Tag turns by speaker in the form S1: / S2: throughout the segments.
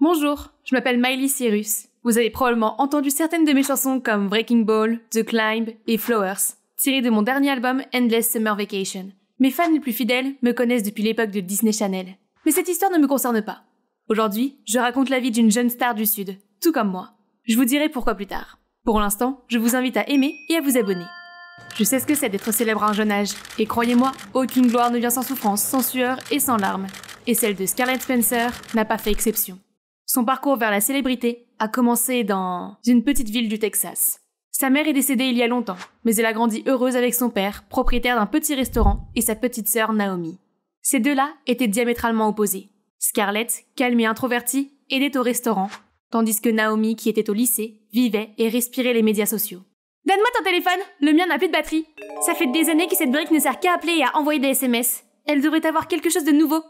S1: Bonjour, je m'appelle Miley Cyrus. Vous avez probablement entendu certaines de mes chansons comme Breaking Ball, The Climb et Flowers, tirées de mon dernier album Endless Summer Vacation. Mes fans les plus fidèles me connaissent depuis l'époque de Disney Channel. Mais cette histoire ne me concerne pas. Aujourd'hui, je raconte la vie d'une jeune star du Sud, tout comme moi. Je vous dirai pourquoi plus tard. Pour l'instant, je vous invite à aimer et à vous abonner. Je sais ce que c'est d'être célèbre à un jeune âge, et croyez-moi, aucune gloire ne vient sans souffrance, sans sueur et sans larmes. Et celle de Scarlett Spencer n'a pas fait exception. Son parcours vers la célébrité a commencé dans une petite ville du Texas. Sa mère est décédée il y a longtemps, mais elle a grandi heureuse avec son père, propriétaire d'un petit restaurant, et sa petite sœur Naomi. Ces deux-là étaient diamétralement opposés. Scarlett, calme et introvertie, aidait au restaurant, tandis que Naomi, qui était au lycée, vivait et respirait les médias sociaux. « Donne-moi ton téléphone, le mien n'a plus de batterie. Ça fait des années que cette brique ne sert qu'à appeler et à envoyer des SMS. Elle devrait avoir quelque chose de nouveau. »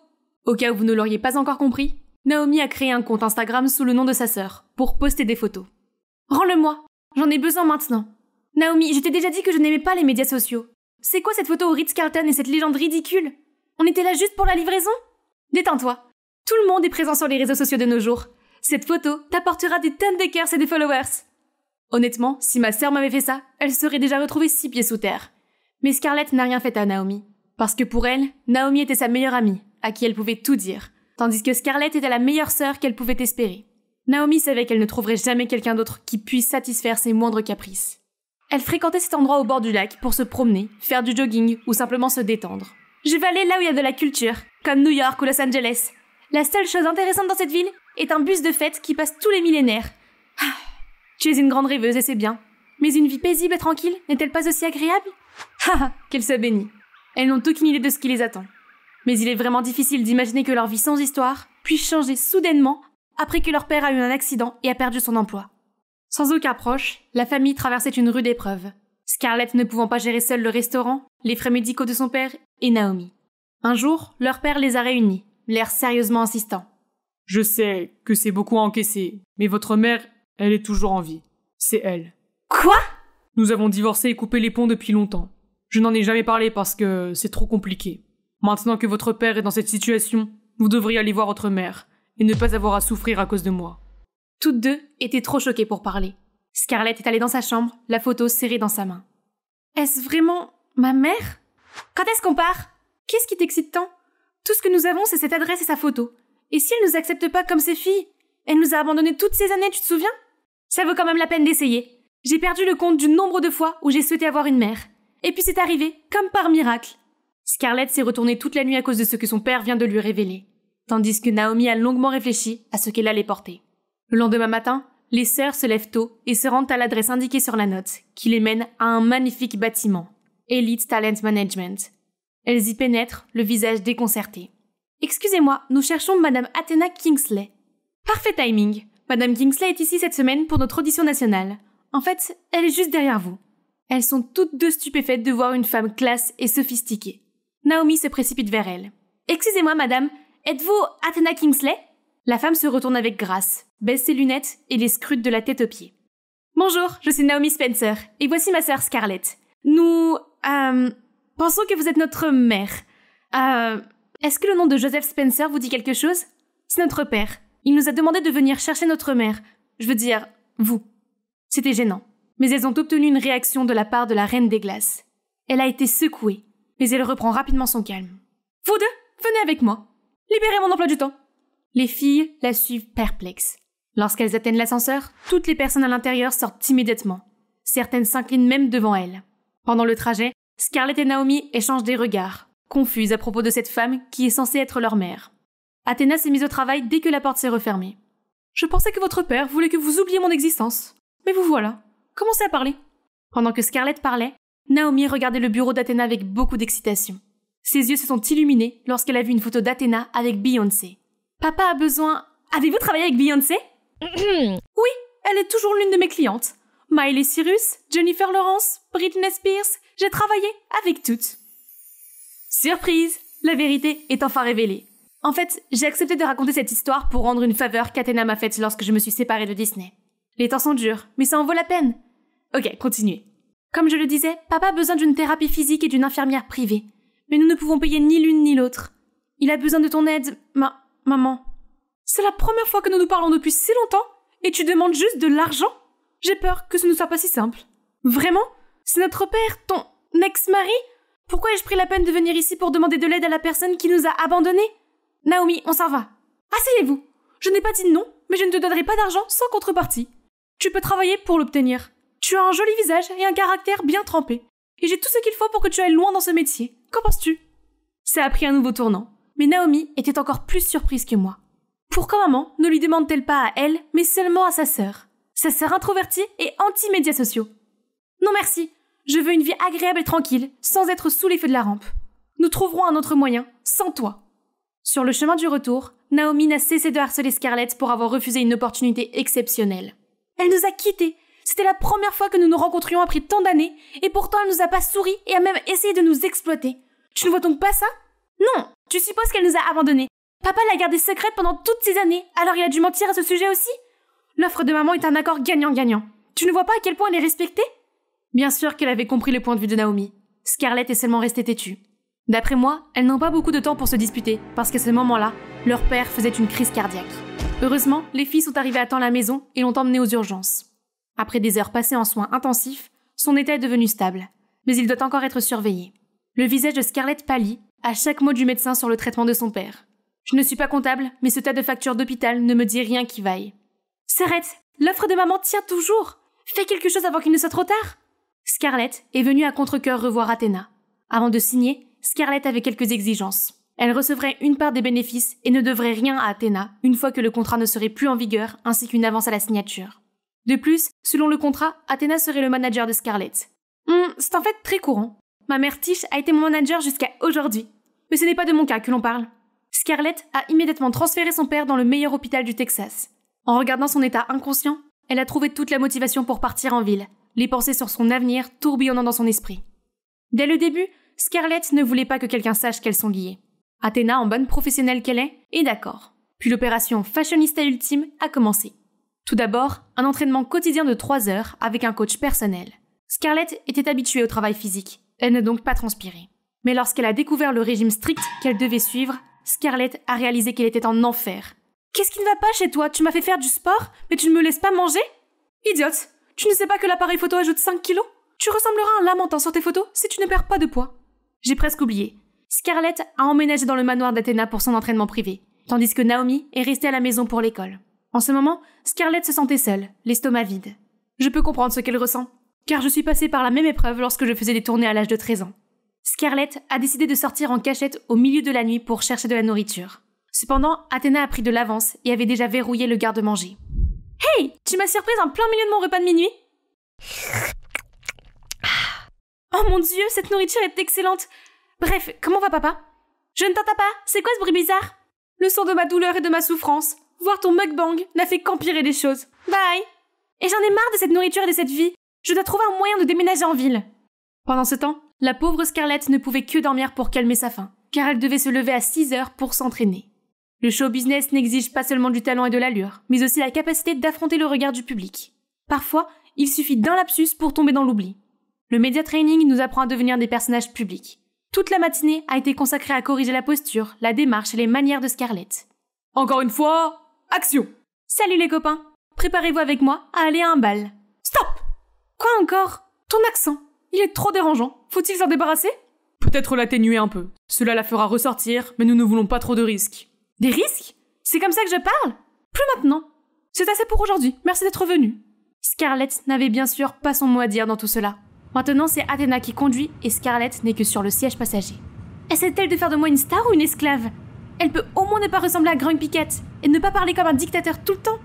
S1: Au cas où vous ne l'auriez pas encore compris, Naomi a créé un compte Instagram sous le nom de sa sœur, pour poster des photos. « Rends-le-moi, j'en ai besoin maintenant. Naomi, je t'ai déjà dit que je n'aimais pas les médias sociaux. C'est quoi cette photo au Ritz-Carlton et cette légende ridicule? On était là juste pour la livraison? Détends-toi. Tout le monde est présent sur les réseaux sociaux de nos jours. Cette photo t'apportera des tonnes de cœurs et des followers. » Honnêtement, si ma sœur m'avait fait ça, elle serait déjà retrouvée 6 pieds sous terre. Mais Scarlett n'a rien fait à Naomi. Parce que pour elle, Naomi était sa meilleure amie, à qui elle pouvait tout dire. Tandis que Scarlett était la meilleure sœur qu'elle pouvait espérer. Naomi savait qu'elle ne trouverait jamais quelqu'un d'autre qui puisse satisfaire ses moindres caprices. Elle fréquentait cet endroit au bord du lac pour se promener, faire du jogging ou simplement se détendre. « Je vais aller là où il y a de la culture, comme New York ou Los Angeles. La seule chose intéressante dans cette ville est un bus de fête qui passe tous les millénaires. Tu es une grande rêveuse et c'est bien. Mais une vie paisible et tranquille n'est-elle pas aussi agréable? Qu'elle soit bénie. Elles n'ont aucune idée de ce qui les attend. Mais il est vraiment difficile d'imaginer que leur vie sans histoire puisse changer soudainement après que leur père a eu un accident et a perdu son emploi. Sans aucun proche, la famille traversait une rude épreuve. Scarlett ne pouvant pas gérer seule le restaurant, les frais médicaux de son père et Naomi. Un jour, leur père les a réunis, l'air sérieusement insistant.
S2: « Je sais que c'est beaucoup à encaisser, mais votre mère, elle est toujours en vie. C'est elle. »
S1: Quoi?
S2: Nous avons divorcé et coupé les ponts depuis longtemps. Je n'en ai jamais parlé parce que c'est trop compliqué. Maintenant que votre père est dans cette situation, vous devriez aller voir votre mère et ne pas avoir à souffrir à cause de moi.
S1: Toutes deux étaient trop choquées pour parler. Scarlett est allée dans sa chambre, la photo serrée dans sa main. Est-ce vraiment ma mère? Quand est-ce qu'on part? Qu'est-ce qui t'excite tant? Tout ce que nous avons, c'est cette adresse et sa photo. Et si elle nous accepte pas comme ses filles? Elle nous a abandonnés toutes ces années, tu te souviens? Ça vaut quand même la peine d'essayer. J'ai perdu le compte du nombre de fois où j'ai souhaité avoir une mère. Et puis c'est arrivé, comme par miracle. Scarlett s'est retournée toute la nuit à cause de ce que son père vient de lui révéler, tandis que Naomi a longuement réfléchi à ce qu'elle allait porter. Le lendemain matin, les sœurs se lèvent tôt et se rendent à l'adresse indiquée sur la note, qui les mène à un magnifique bâtiment, Elite Talent Management. Elles y pénètrent, le visage déconcerté. « Excusez-moi, nous cherchons Madame Athena Kingsley. » Parfait timing. Madame Kingsley est ici cette semaine pour notre audition nationale. En fait, elle est juste derrière vous. Elles sont toutes deux stupéfaites de voir une femme classe et sophistiquée. Naomi se précipite vers elle. « Excusez-moi, madame, êtes-vous Athena Kingsley ?» La femme se retourne avec grâce, baisse ses lunettes et les scrute de la tête aux pieds. « Bonjour, je suis Naomi Spencer, et voici ma sœur Scarlett. Nous, pensons que vous êtes notre mère. Est-ce que le nom de Joseph Spencer vous dit quelque chose? C'est notre père. Il nous a demandé de venir chercher notre mère. Je veux dire, vous. » C'était gênant. Mais elles ont obtenu une réaction de la part de la Reine des Glaces. Elle a été secouée, mais elle reprend rapidement son calme. « Vous deux, venez avec moi. Libérez mon emploi du temps. » Les filles la suivent perplexes. Lorsqu'elles atteignent l'ascenseur, toutes les personnes à l'intérieur sortent immédiatement. Certaines s'inclinent même devant elles. Pendant le trajet, Scarlett et Naomi échangent des regards, confuses à propos de cette femme qui est censée être leur mère. Athéna s'est mise au travail dès que la porte s'est refermée. « Je pensais que votre père voulait que vous oubliez mon existence. Mais vous voilà. Commencez à parler. » Pendant que Scarlett parlait, Naomi regardait le bureau d'Athéna avec beaucoup d'excitation. Ses yeux se sont illuminés lorsqu'elle a vu une photo d'Athéna avec Beyoncé. « Papa a besoin... Avez-vous travaillé avec Beyoncé? » Oui, elle est toujours l'une de mes clientes. Miley Cyrus, Jennifer Lawrence, Britney Spears, j'ai travaillé avec toutes. Surprise! La vérité est enfin révélée. En fait, j'ai accepté de raconter cette histoire pour rendre une faveur qu'Athéna m'a faite lorsque je me suis séparée de Disney. Les temps sont durs, mais ça en vaut la peine. Ok, continuez. Comme je le disais, papa a besoin d'une thérapie physique et d'une infirmière privée. Mais nous ne pouvons payer ni l'une ni l'autre. Il a besoin de ton aide, maman. C'est la première fois que nous nous parlons depuis si longtemps et tu demandes juste de l'argent? J'ai peur que ce ne soit pas si simple. Vraiment? C'est notre père, ton ex-mari? Pourquoi ai-je pris la peine de venir ici pour demander de l'aide à la personne qui nous a abandonnés? Naomi, on s'en va. Asseyez-vous. Je n'ai pas dit non, mais je ne te donnerai pas d'argent sans contrepartie. Tu peux travailler pour l'obtenir. Tu as un joli visage et un caractère bien trempé. Et j'ai tout ce qu'il faut pour que tu ailles loin dans ce métier. Qu'en penses-tu? Ça a pris un nouveau tournant. Mais Naomi était encore plus surprise que moi. Pourquoi maman ne lui demande-t-elle pas à elle, mais seulement à sa sœur introvertie et anti-médias sociaux? Non merci, je veux une vie agréable et tranquille, sans être sous les feux de la rampe. Nous trouverons un autre moyen, sans toi. Sur le chemin du retour, Naomi n'a cessé de harceler Scarlett pour avoir refusé une opportunité exceptionnelle. Elle nous a quittés. C'était la première fois que nous nous rencontrions après tant d'années, et pourtant elle nous a pas souri et a même essayé de nous exploiter. Tu ne vois donc pas ça? Non, tu supposes qu'elle nous a abandonnés. Papa l'a gardée secrète pendant toutes ces années, alors il a dû mentir à ce sujet aussi? L'offre de maman est un accord gagnant-gagnant. Tu ne vois pas à quel point elle est respectée? Bien sûr qu'elle avait compris le point de vue de Naomi. Scarlett est seulement restée têtue. D'après moi, elles n'ont pas beaucoup de temps pour se disputer, parce qu'à ce moment-là, leur père faisait une crise cardiaque. Heureusement, les filles sont arrivées à temps à la maison et l'ont emmené aux urgences. Après des heures passées en soins intensifs, son état est devenu stable, mais il doit encore être surveillé. Le visage de Scarlett pâlit à chaque mot du médecin sur le traitement de son père. Je ne suis pas comptable, mais ce tas de factures d'hôpital ne me dit rien qui vaille. S'arrête, l'offre de maman tient toujours. Fais quelque chose avant qu'il ne soit trop tard. Scarlett est venue à contre-cœur revoir Athéna. Avant de signer, Scarlett avait quelques exigences. Elle recevrait une part des bénéfices et ne devrait rien à Athéna une fois que le contrat ne serait plus en vigueur, ainsi qu'une avance à la signature. De plus, selon le contrat, Athéna serait le manager de Scarlett. C'est en fait très courant. Ma mère Tish a été mon manager jusqu'à aujourd'hui. Mais ce n'est pas de mon cas que l'on parle. Scarlett a immédiatement transféré son père dans le meilleur hôpital du Texas. En regardant son état inconscient, elle a trouvé toute la motivation pour partir en ville, les pensées sur son avenir tourbillonnant dans son esprit. Dès le début, Scarlett ne voulait pas que quelqu'un sache qu'elles sont liées. Athéna, en bonne professionnelle qu'elle est d'accord. Puis l'opération fashionista ultime a commencé. Tout d'abord, un entraînement quotidien de 3 heures avec un coach personnel. Scarlett était habituée au travail physique. Elle n'a donc pas transpiré. Mais lorsqu'elle a découvert le régime strict qu'elle devait suivre, Scarlett a réalisé qu'elle était en enfer. Qu'est-ce qui ne va pas chez toi? Tu m'as fait faire du sport, mais tu ne me laisses pas manger? Idiote! Tu ne sais pas que l'appareil photo ajoute 5 kilos? Tu ressembleras à un lamentin sur tes photos si tu ne perds pas de poids. J'ai presque oublié. Scarlett a emménagé dans le manoir d'Athéna pour son entraînement privé, tandis que Naomi est restée à la maison pour l'école. En ce moment, Scarlett se sentait seule, l'estomac vide. Je peux comprendre ce qu'elle ressent, car je suis passée par la même épreuve lorsque je faisais des tournées à l'âge de 13 ans. Scarlett a décidé de sortir en cachette au milieu de la nuit pour chercher de la nourriture. Cependant, Athéna a pris de l'avance et avait déjà verrouillé le garde-manger. « Hey, tu m'as surprise en plein milieu de mon repas de minuit !»« Oh mon Dieu, cette nourriture est excellente ! Bref, comment va papa ?»« Je ne t'entends pas, c'est quoi ce bruit bizarre ?»« Le son de ma douleur et de ma souffrance. Voir ton mukbang n'a fait qu'empirer les choses. Bye !»« Et j'en ai marre de cette nourriture et de cette vie. Je dois trouver un moyen de déménager en ville. » Pendant ce temps, la pauvre Scarlett ne pouvait que dormir pour calmer sa faim, car elle devait se lever à 6 heures pour s'entraîner. Le show business n'exige pas seulement du talent et de l'allure, mais aussi la capacité d'affronter le regard du public. Parfois, il suffit d'un lapsus pour tomber dans l'oubli. Le media training nous apprend à devenir des personnages publics. Toute la matinée a été consacrée à corriger la posture, la démarche et les manières de Scarlett. Encore une fois, action! Salut les copains! Préparez-vous avec moi à aller à un bal. Stop! Quoi encore? Ton accent, il est trop dérangeant. Faut-il s'en débarrasser?
S2: Peut-être l'atténuer un peu. Cela la fera ressortir, mais nous ne voulons pas trop de risques.
S1: Des risques? C'est comme ça que je parle? Plus maintenant. C'est assez pour aujourd'hui, merci d'être venu. Scarlett n'avait bien sûr pas son mot à dire dans tout cela. Maintenant, c'est Athéna qui conduit et Scarlett n'est que sur le siège passager. Essaie-t-elle de faire de moi une star ou une esclave? Elle peut au moins ne pas ressembler à Grande Piquette et ne pas parler comme un dictateur tout le temps.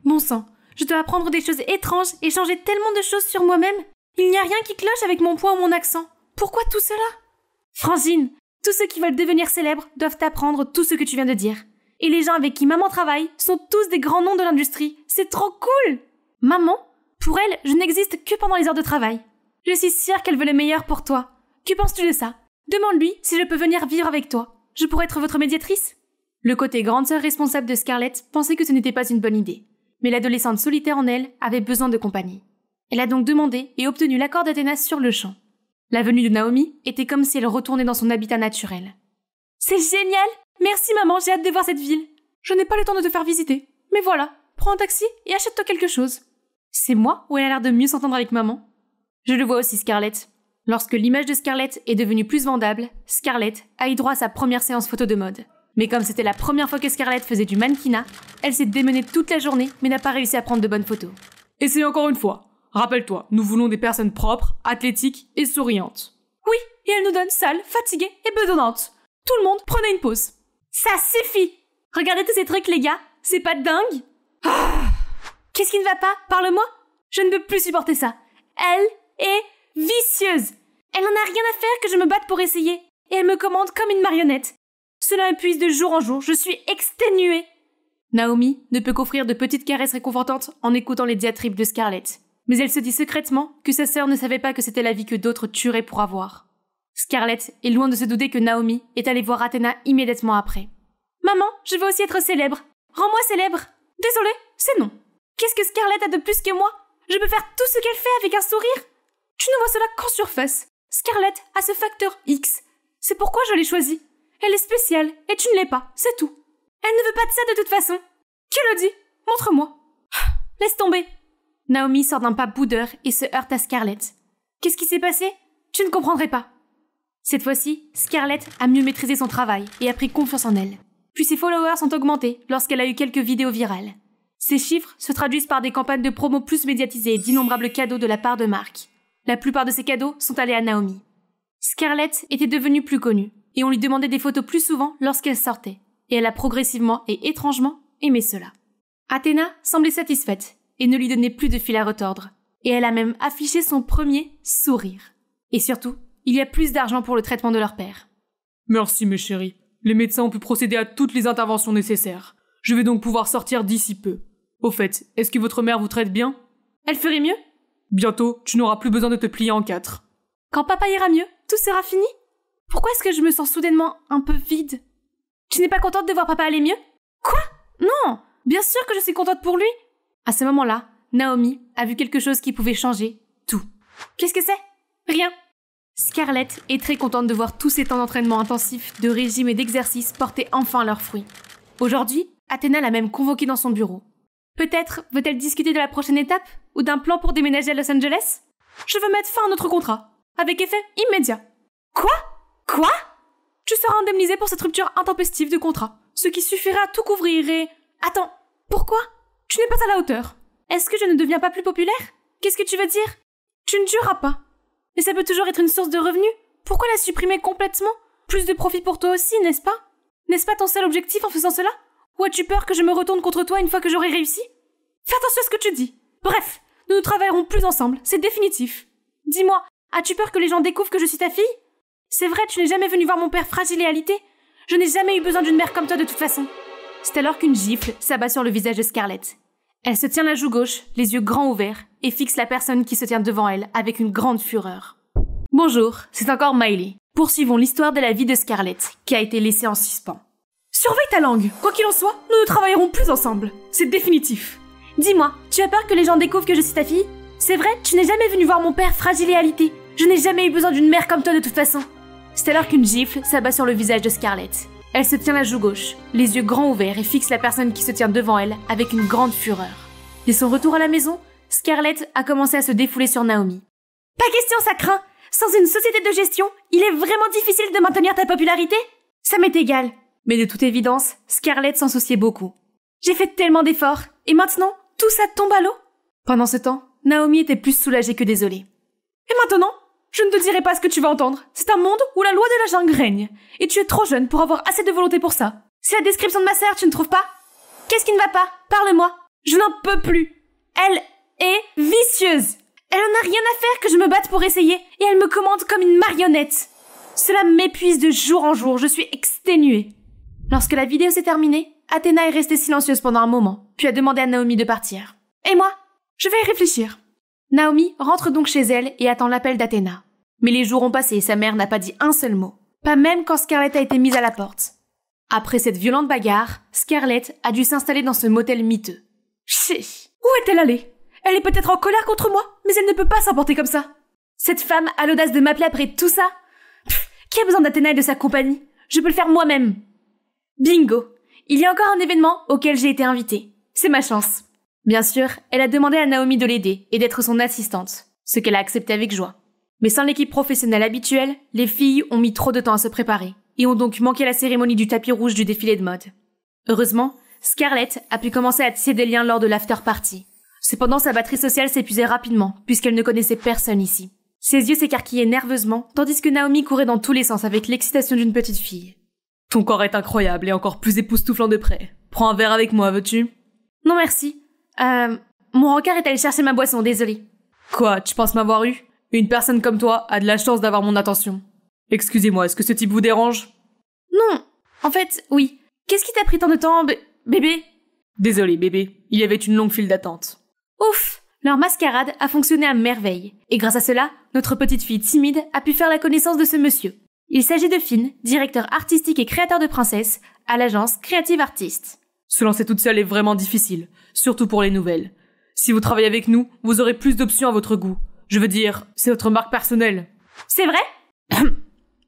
S1: Bon sang, je dois apprendre des choses étranges et changer tellement de choses sur moi-même. Il n'y a rien qui cloche avec mon poids ou mon accent. Pourquoi tout cela? Francine, tous ceux qui veulent devenir célèbres doivent apprendre tout ce que tu viens de dire. Et les gens avec qui maman travaille sont tous des grands noms de l'industrie. C'est trop cool! Maman, pour elle, je n'existe que pendant les heures de travail. Je suis sûre qu'elle veut le meilleur pour toi. Que penses-tu de ça? Demande-lui si je peux venir vivre avec toi. Je pourrais être votre médiatrice. Le côté grande sœur responsable de Scarlett pensait que ce n'était pas une bonne idée. Mais l'adolescente solitaire en elle avait besoin de compagnie. Elle a donc demandé et obtenu l'accord d'Athéna sur le champ. La venue de Naomi était comme si elle retournait dans son habitat naturel. C'est génial! Merci maman, j'ai hâte de voir cette ville. Je n'ai pas le temps de te faire visiter. Mais voilà, prends un taxi et achète-toi quelque chose. C'est moi ou elle a l'air de mieux s'entendre avec maman? Je le vois aussi, Scarlett. Lorsque l'image de Scarlett est devenue plus vendable, Scarlett a eu droit à sa première séance photo de mode. Mais comme c'était la première fois que Scarlett faisait du mannequinat, elle s'est démenée toute la journée mais n'a pas réussi à prendre de bonnes photos.
S2: Essaye encore une fois. Rappelle-toi, nous voulons des personnes propres, athlétiques et souriantes.
S1: Oui, et elle nous donne sales, fatiguées et bedonnantes. Tout le monde prenait une pause. Ça suffit! Regardez tous ces trucs, les gars. C'est pas dingue? Qu'est-ce qui ne va pas? Parle-moi. Je ne peux plus supporter ça. Elle est vicieuse. Elle n'en a rien à faire que je me batte pour essayer. Et elle me commande comme une marionnette. Cela m'épuise de jour en jour. Je suis exténuée. Naomi ne peut qu'offrir de petites caresses réconfortantes en écoutant les diatribes de Scarlett. Mais elle se dit secrètement que sa sœur ne savait pas que c'était la vie que d'autres tueraient pour avoir. Scarlett est loin de se douter que Naomi est allée voir Athena immédiatement après. Maman, je veux aussi être célèbre. Rends-moi célèbre. Désolée, c'est non. Qu'est-ce que Scarlett a de plus que moi? Je peux faire tout ce qu'elle fait avec un sourire. Tu ne vois cela qu'en surface. Scarlett a ce facteur X. C'est pourquoi je l'ai choisie. Elle est spéciale et tu ne l'es pas, c'est tout. Elle ne veut pas de ça de toute façon. Qui le dit? Montre-moi. Laisse tomber. Naomi sort d'un pas boudeur et se heurte à Scarlett. Qu'est-ce qui s'est passé? Tu ne comprendrais pas. Cette fois-ci, Scarlett a mieux maîtrisé son travail et a pris confiance en elle. Puis ses followers sont augmentés lorsqu'elle a eu quelques vidéos virales. Ces chiffres se traduisent par des campagnes de promo plus médiatisées et d'innombrables cadeaux de la part de marques. La plupart de ces cadeaux sont allés à Naomi. Scarlett était devenue plus connue, et on lui demandait des photos plus souvent lorsqu'elle sortait, et elle a progressivement et étrangement aimé cela. Athena semblait satisfaite, et ne lui donnait plus de fil à retordre, et elle a même affiché son premier sourire. Et surtout, il y a plus d'argent pour le traitement de leur père.
S2: Merci mes chéris. Les médecins ont pu procéder à toutes les interventions nécessaires. Je vais donc pouvoir sortir d'ici peu. Au fait, est-ce que votre mère vous traite bien?
S1: Elle ferait mieux?
S2: Bientôt, tu n'auras plus besoin de te plier en 4.
S1: Quand papa ira mieux, tout sera fini? Pourquoi est-ce que je me sens soudainement un peu vide? Tu n'es pas contente de voir papa aller mieux? Quoi? Non! Bien sûr que je suis contente pour lui! À ce moment-là, Naomi a vu quelque chose qui pouvait changer tout. Qu'est-ce que c'est? Rien. Scarlett est très contente de voir tous ces temps d'entraînement intensif, de régime et d'exercice porter enfin leurs fruits. Aujourd'hui, Athena l'a même convoquée dans son bureau. Peut-être veut-elle discuter de la prochaine étape ou d'un plan pour déménager à Los Angeles? Je veux mettre fin à notre contrat, avec effet immédiat. Quoi? Quoi? Tu seras indemnisé pour cette rupture intempestive de contrat, ce qui suffira à tout couvrir et... Attends, pourquoi? Tu n'es pas à la hauteur. Est-ce que je ne deviens pas plus populaire? Qu'est-ce que tu veux dire? Tu ne dureras pas. Mais ça peut toujours être une source de revenus. Pourquoi la supprimer complètement? Plus de profit pour toi aussi, n'est-ce pas? N'est-ce pas ton seul objectif en faisant cela? Ou as-tu peur que je me retourne contre toi une fois que j'aurai réussi? Fais attention à ce que tu dis. Bref, nous ne travaillerons plus ensemble, c'est définitif. Dis-moi, as-tu peur que les gens découvrent que je suis ta fille? C'est vrai, tu n'es jamais venu voir mon père fragile et alité. Je n'ai jamais eu besoin d'une mère comme toi de toute façon. C'est alors qu'une gifle s'abat sur le visage de Scarlett. Elle se tient la joue gauche, les yeux grands ouverts, et fixe la personne qui se tient devant elle avec une grande fureur. Bonjour, c'est encore Miley. Poursuivons l'histoire de la vie de Scarlett, qui a été laissée en suspens. Surveille ta langue. Quoi qu'il en soit, nous ne travaillerons plus ensemble. C'est définitif. Dis-moi, tu as peur que les gens découvrent que je suis ta fille? C'est vrai, tu n'es jamais venu voir mon père fragile et alité. Je n'ai jamais eu besoin d'une mère comme toi de toute façon. C'est alors qu'une gifle s'abat sur le visage de Scarlett. Elle se tient la joue gauche, les yeux grands ouverts et fixe la personne qui se tient devant elle avec une grande fureur. Dès son retour à la maison, Scarlett a commencé à se défouler sur Naomi. Pas question, ça craint. Sans une société de gestion, il est vraiment difficile de maintenir ta popularité? Ça m'est égal. Mais de toute évidence, Scarlett s'en souciait beaucoup. J'ai fait tellement d'efforts, et maintenant, tout ça tombe à l'eau? Pendant ce temps, Naomi était plus soulagée que désolée. Et maintenant, je ne te dirai pas ce que tu vas entendre. C'est un monde où la loi de la jungle règne, et tu es trop jeune pour avoir assez de volonté pour ça. C'est la description de ma sœur, tu ne trouves pas? Qu'est-ce qui ne va pas? Parle-moi. Je n'en peux plus. Elle est vicieuse. Elle en a rien à faire que je me batte pour essayer, et elle me commande comme une marionnette. Cela m'épuise de jour en jour, je suis exténuée. Lorsque la vidéo s'est terminée, Athena est restée silencieuse pendant un moment, puis a demandé à Naomi de partir. Et moi? Je vais y réfléchir. Naomi rentre donc chez elle et attend l'appel d'Athena. Mais les jours ont passé et sa mère n'a pas dit un seul mot. Pas même quand Scarlett a été mise à la porte. Après cette violente bagarre, Scarlett a dû s'installer dans ce motel miteux. Chiche! Où est-elle allée? Elle est peut-être en colère contre moi, mais elle ne peut pas s'emporter comme ça. Cette femme a l'audace de m'appeler après tout ça? Qui a besoin d'Athéna et de sa compagnie? Je peux le faire moi-même. Bingo! il y a encore un événement auquel j'ai été invitée. C'est ma chance. Bien sûr, elle a demandé à Naomi de l'aider et d'être son assistante, ce qu'elle a accepté avec joie. Mais sans l'équipe professionnelle habituelle, les filles ont mis trop de temps à se préparer et ont donc manqué la cérémonie du tapis rouge du défilé de mode. Heureusement, Scarlett a pu commencer à tisser des liens lors de l'after-party. Cependant, sa batterie sociale s'épuisait rapidement puisqu'elle ne connaissait personne ici. Ses yeux s'écarquillaient nerveusement, tandis que Naomi courait dans tous les sens avec l'excitation d'une petite fille.
S2: Ton corps est incroyable et encore plus époustouflant de près. Prends un verre avec moi, veux-tu?
S1: Non merci. Mon rencard est allé chercher ma boisson, désolée.
S2: Quoi, tu penses m'avoir eu? Une personne comme toi a de la chance d'avoir mon attention. Excusez-moi, est-ce que ce type vous dérange?
S1: Non. En fait, oui. Qu'est-ce qui t'a pris tant de temps, bébé?
S2: Désolé, bébé. Il y avait une longue file d'attente.
S1: Ouf! Leur mascarade a fonctionné à merveille. Et grâce à cela, notre petite fille timide a pu faire la connaissance de ce monsieur. Il s'agit de Finn, directeur artistique et créateur de princesses, à l'agence Creative Artist.
S2: Se lancer toute seule est vraiment difficile, surtout pour les nouvelles. Si vous travaillez avec nous, vous aurez plus d'options à votre goût. Je veux dire, c'est votre marque personnelle.
S1: C'est vrai?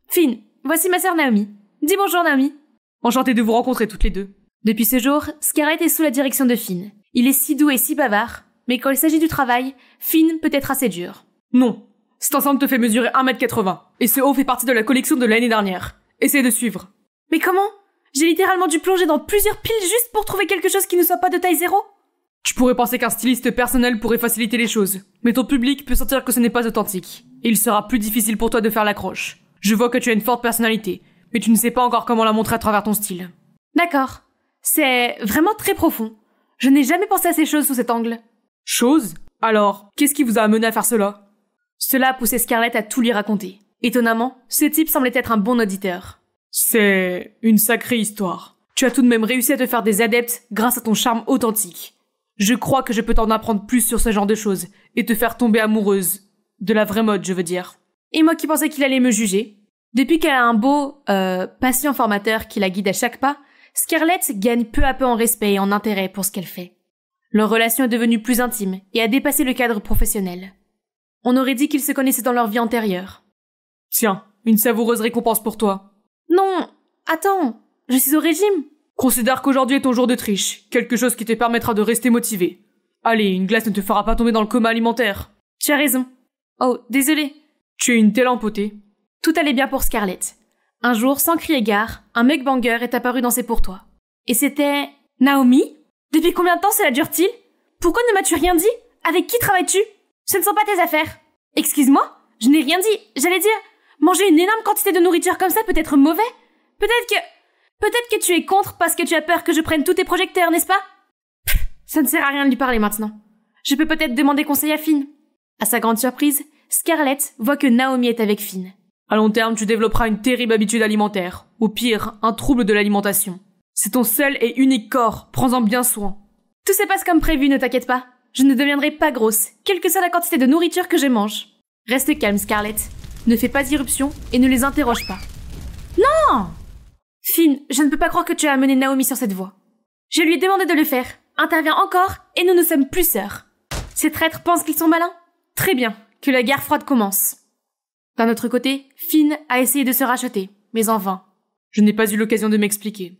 S1: Finn, voici ma sœur Naomi. Dis bonjour Naomi.
S2: Enchantée de vous rencontrer toutes les deux.
S1: Depuis ce jour, Scarlett est sous la direction de Finn. Il est si doux et si bavard, mais quand il s'agit du travail, Finn peut être assez dur.
S2: Non. Cet ensemble te fait mesurer 1m80, et ce haut fait partie de la collection de l'année dernière. Essaye de suivre.
S1: Mais comment? J'ai littéralement dû plonger dans plusieurs piles juste pour trouver quelque chose qui ne soit pas de taille 0.
S2: Tu pourrais penser qu'un styliste personnel pourrait faciliter les choses, mais ton public peut sentir que ce n'est pas authentique, et il sera plus difficile pour toi de faire l'accroche. Je vois que tu as une forte personnalité, mais tu ne sais pas encore comment la montrer à travers ton style.
S1: D'accord. C'est vraiment très profond. Je n'ai jamais pensé à ces choses sous cet angle.
S2: Chose? Alors, qu'est-ce qui vous a amené à faire cela?
S1: Cela a poussé Scarlett à tout lui raconter. Étonnamment, ce type semblait être un bon auditeur.
S2: C'est une sacrée histoire. Tu as tout de même réussi à te faire des adeptes grâce à ton charme authentique. Je crois que je peux t'en apprendre plus sur ce genre de choses et te faire tomber amoureuse. De la vraie mode, je veux dire.
S1: Et moi qui pensais qu'il allait me juger. Depuis qu'elle a un beau, patient formateur qui la guide à chaque pas, Scarlett gagne peu à peu en respect et en intérêt pour ce qu'elle fait. Leur relation est devenue plus intime et a dépassé le cadre professionnel. On aurait dit qu'ils se connaissaient dans leur vie antérieure.
S2: Tiens, une savoureuse récompense pour toi.
S1: Non, attends, je suis au régime.
S2: Considère qu'aujourd'hui est ton jour de triche, quelque chose qui te permettra de rester motivé. Allez, une glace ne te fera pas tomber dans le coma alimentaire.
S1: Tu as raison. Oh, désolé.
S2: Tu es une telle empotée.
S1: Tout allait bien pour Scarlett. Un jour, sans crier gare, un mukbanger est apparu dans ses pourtois. Et c'était... Naomi? Depuis combien de temps cela dure-t-il? Pourquoi ne m'as-tu rien dit? Avec qui travailles-tu? Ce ne sont pas tes affaires. Excuse-moi? Je n'ai rien dit. J'allais dire, manger une énorme quantité de nourriture comme ça peut être mauvais. Peut-être que tu es contre parce que tu as peur que je prenne tous tes projecteurs, n'est-ce pas? Pff, ça ne sert à rien de lui parler maintenant. Je peux peut-être demander conseil à Finn. À sa grande surprise, Scarlett voit que Naomi est avec Finn.
S2: À long terme, tu développeras une terrible habitude alimentaire. Au pire, un trouble de l'alimentation. C'est ton seul et unique corps. Prends-en bien soin.
S1: Tout se passe comme prévu, ne t'inquiète pas. Je ne deviendrai pas grosse, quelle que soit la quantité de nourriture que je mange. Reste calme, Scarlett. Ne fais pas d'irruption et ne les interroge pas. Non! Finn, je ne peux pas croire que tu as amené Naomi sur cette voie. Je lui ai demandé de le faire. Interviens encore et nous ne sommes plus sœurs. Ces traîtres pensent qu'ils sont malins? Très bien, que la guerre froide commence. D'un autre côté, Finn a essayé de se racheter, mais en vain.
S2: Je n'ai pas eu l'occasion de m'expliquer.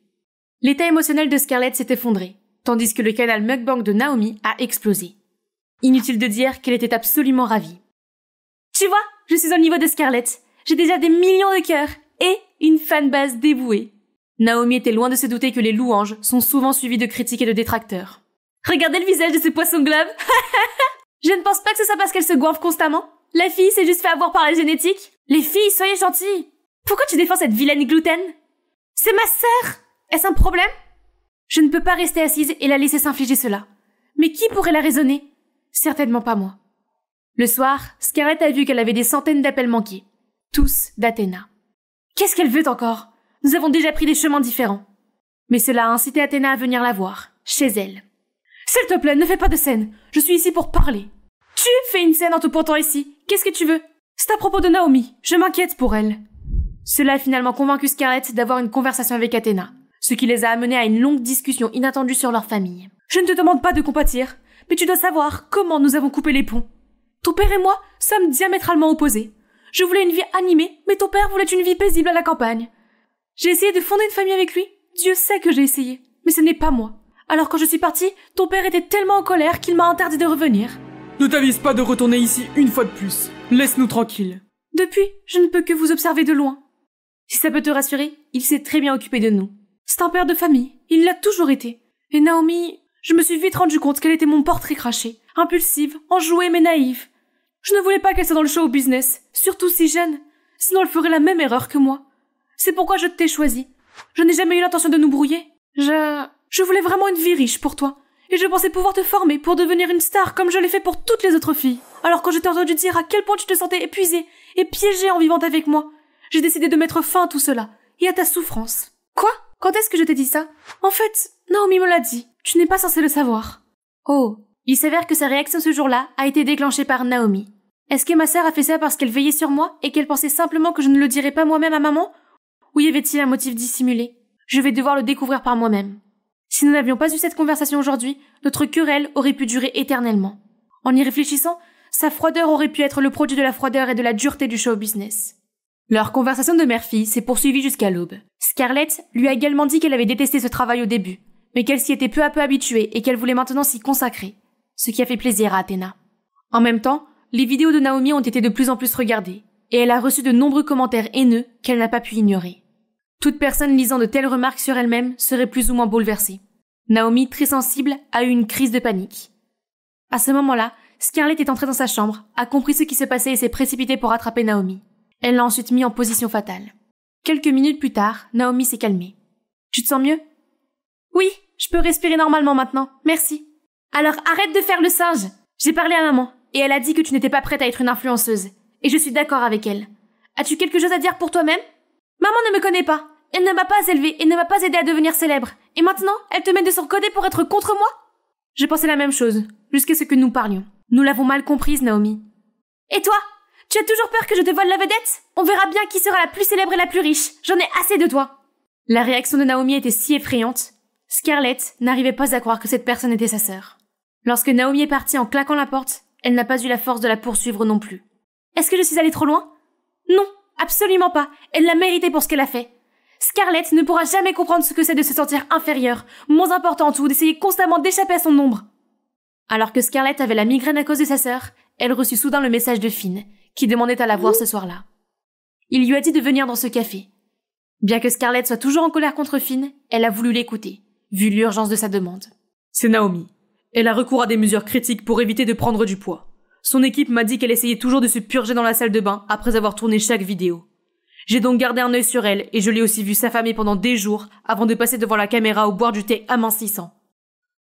S1: L'état émotionnel de Scarlett s'est effondré, tandis que le canal mukbang de Naomi a explosé. Inutile de dire qu'elle était absolument ravie. Tu vois, je suis au niveau de Scarlett. J'ai déjà des millions de cœurs et une fanbase dévouée. Naomi était loin de se douter que les louanges sont souvent suivies de critiques et de détracteurs. Regardez le visage de ce poisson globe. Je ne pense pas que ce soit parce qu'elle se goinfre constamment. La fille s'est juste fait avoir par la génétique. Les filles, soyez gentilles. Pourquoi tu défends cette vilaine gluten? C'est ma sœur. Est-ce un problème? Je ne peux pas rester assise et la laisser s'infliger cela. Mais qui pourrait la raisonner? Certainement pas moi. Le soir, Scarlett a vu qu'elle avait des centaines d'appels manqués. Tous d'Athéna. Qu'est-ce qu'elle veut encore? Nous avons déjà pris des chemins différents. Mais cela a incité Athéna à venir la voir, chez elle. S'il te plaît, ne fais pas de scène. Je suis ici pour parler. Tu fais une scène en te pointant ici. Qu'est-ce que tu veux? C'est à propos de Naomi. Je m'inquiète pour elle. Cela a finalement convaincu Scarlett d'avoir une conversation avec Athéna, ce qui les a amenés à une longue discussion inattendue sur leur famille. Je ne te demande pas de compatir, mais tu dois savoir comment nous avons coupé les ponts. Ton père et moi sommes diamétralement opposés. Je voulais une vie animée, mais ton père voulait une vie paisible à la campagne. J'ai essayé de fonder une famille avec lui, Dieu sait que j'ai essayé, mais ce n'est pas moi. Alors quand je suis partie, ton père était tellement en colère qu'il m'a interdit de revenir.
S2: Ne t'avise pas de retourner ici une fois de plus. Laisse-nous tranquilles.
S1: Depuis, je ne peux que vous observer de loin. Si ça peut te rassurer, il s'est très bien occupé de nous. C'est un père de famille, il l'a toujours été. Et Naomi, je me suis vite rendu compte qu'elle était mon portrait craché. Impulsive, enjouée mais naïve. Je ne voulais pas qu'elle soit dans le show business, surtout si jeune. Sinon elle ferait la même erreur que moi. C'est pourquoi je t'ai choisi. Je n'ai jamais eu l'intention de nous brouiller. Je voulais vraiment une vie riche pour toi. Et je pensais pouvoir te former pour devenir une star comme je l'ai fait pour toutes les autres filles. Alors quand je t'ai entendu dire à quel point tu te sentais épuisée et piégée en vivant avec moi, j'ai décidé de mettre fin à tout cela et à ta souffrance. Quoi? Quand est-ce que je t'ai dit ça? En fait, Naomi me l'a dit. Tu n'es pas censé le savoir. Oh. Il s'avère que sa réaction ce jour-là a été déclenchée par Naomi. Est-ce que ma sœur a fait ça parce qu'elle veillait sur moi et qu'elle pensait simplement que je ne le dirais pas moi-même à maman? Ou y avait-il un motif dissimulé? Je vais devoir le découvrir par moi-même. Si nous n'avions pas eu cette conversation aujourd'hui, notre querelle aurait pu durer éternellement. En y réfléchissant, sa froideur aurait pu être le produit de la froideur et de la dureté du show business. Leur conversation de mère-fille s'est poursuivie jusqu'à l'aube. Scarlett lui a également dit qu'elle avait détesté ce travail au début, mais qu'elle s'y était peu à peu habituée et qu'elle voulait maintenant s'y consacrer, ce qui a fait plaisir à Athéna. En même temps, les vidéos de Naomi ont été de plus en plus regardées, et elle a reçu de nombreux commentaires haineux qu'elle n'a pas pu ignorer. Toute personne lisant de telles remarques sur elle-même serait plus ou moins bouleversée. Naomi, très sensible, a eu une crise de panique. À ce moment-là, Scarlett est entrée dans sa chambre, a compris ce qui se passait et s'est précipitée pour attraper Naomi. Elle l'a ensuite mis en position fatale. Quelques minutes plus tard, Naomi s'est calmée. Tu te sens mieux? Oui, je peux respirer normalement maintenant, merci. Alors arrête de faire le singe. J'ai parlé à maman, et elle a dit que tu n'étais pas prête à être une influenceuse. Et je suis d'accord avec elle. As-tu quelque chose à dire pour toi-même? Maman ne me connaît pas. Elle ne m'a pas élevée et ne m'a pas aidée à devenir célèbre. Et maintenant, elle te met de son côté pour être contre moi? Je pensais la même chose, jusqu'à ce que nous parlions. Nous l'avons mal comprise, Naomi. Et toi? Tu as toujours peur que je te vole la vedette? On verra bien qui sera la plus célèbre et la plus riche. J'en ai assez de toi. La réaction de Naomi était si effrayante. Scarlett n'arrivait pas à croire que cette personne était sa sœur. Lorsque Naomi est partie en claquant la porte, elle n'a pas eu la force de la poursuivre non plus. Est-ce que je suis allée trop loin? Non, absolument pas. Elle l'a mérité pour ce qu'elle a fait. Scarlett ne pourra jamais comprendre ce que c'est de se sentir inférieure, moins importante ou d'essayer constamment d'échapper à son ombre. Alors que Scarlett avait la migraine à cause de sa sœur, elle reçut soudain le message de Finn, qui demandait à la voir ce soir-là. Il lui a dit de venir dans ce café. Bien que Scarlett soit toujours en colère contre Finn, elle a voulu l'écouter, vu l'urgence de sa demande.
S2: C'est Naomi. Elle a recours à des mesures critiques pour éviter de prendre du poids. Son équipe m'a dit qu'elle essayait toujours de se purger dans la salle de bain après avoir tourné chaque vidéo. J'ai donc gardé un œil sur elle et je l'ai aussi vue s'affamer pendant des jours avant de passer devant la caméra ou boire du thé amincissant.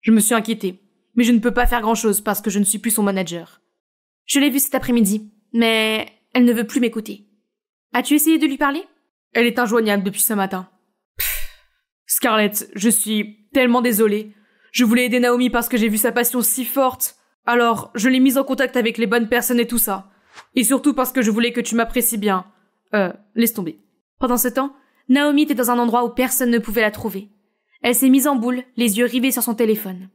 S2: Je me suis inquiétée, mais je ne peux pas faire grand-chose parce que je ne suis plus son manager.
S1: Je l'ai vue cet après-midi, mais elle ne veut plus m'écouter. As-tu essayé de lui parler?
S2: Elle est injoignable depuis ce matin. Scarlett, je suis tellement désolée. Je voulais aider Naomi parce que j'ai vu sa passion si forte. Alors, je l'ai mise en contact avec les bonnes personnes et tout ça. Et surtout parce que je voulais que tu m'apprécies bien. Laisse tomber.
S1: Pendant ce temps, Naomi était dans un endroit où personne ne pouvait la trouver. Elle s'est mise en boule, les yeux rivés sur son téléphone.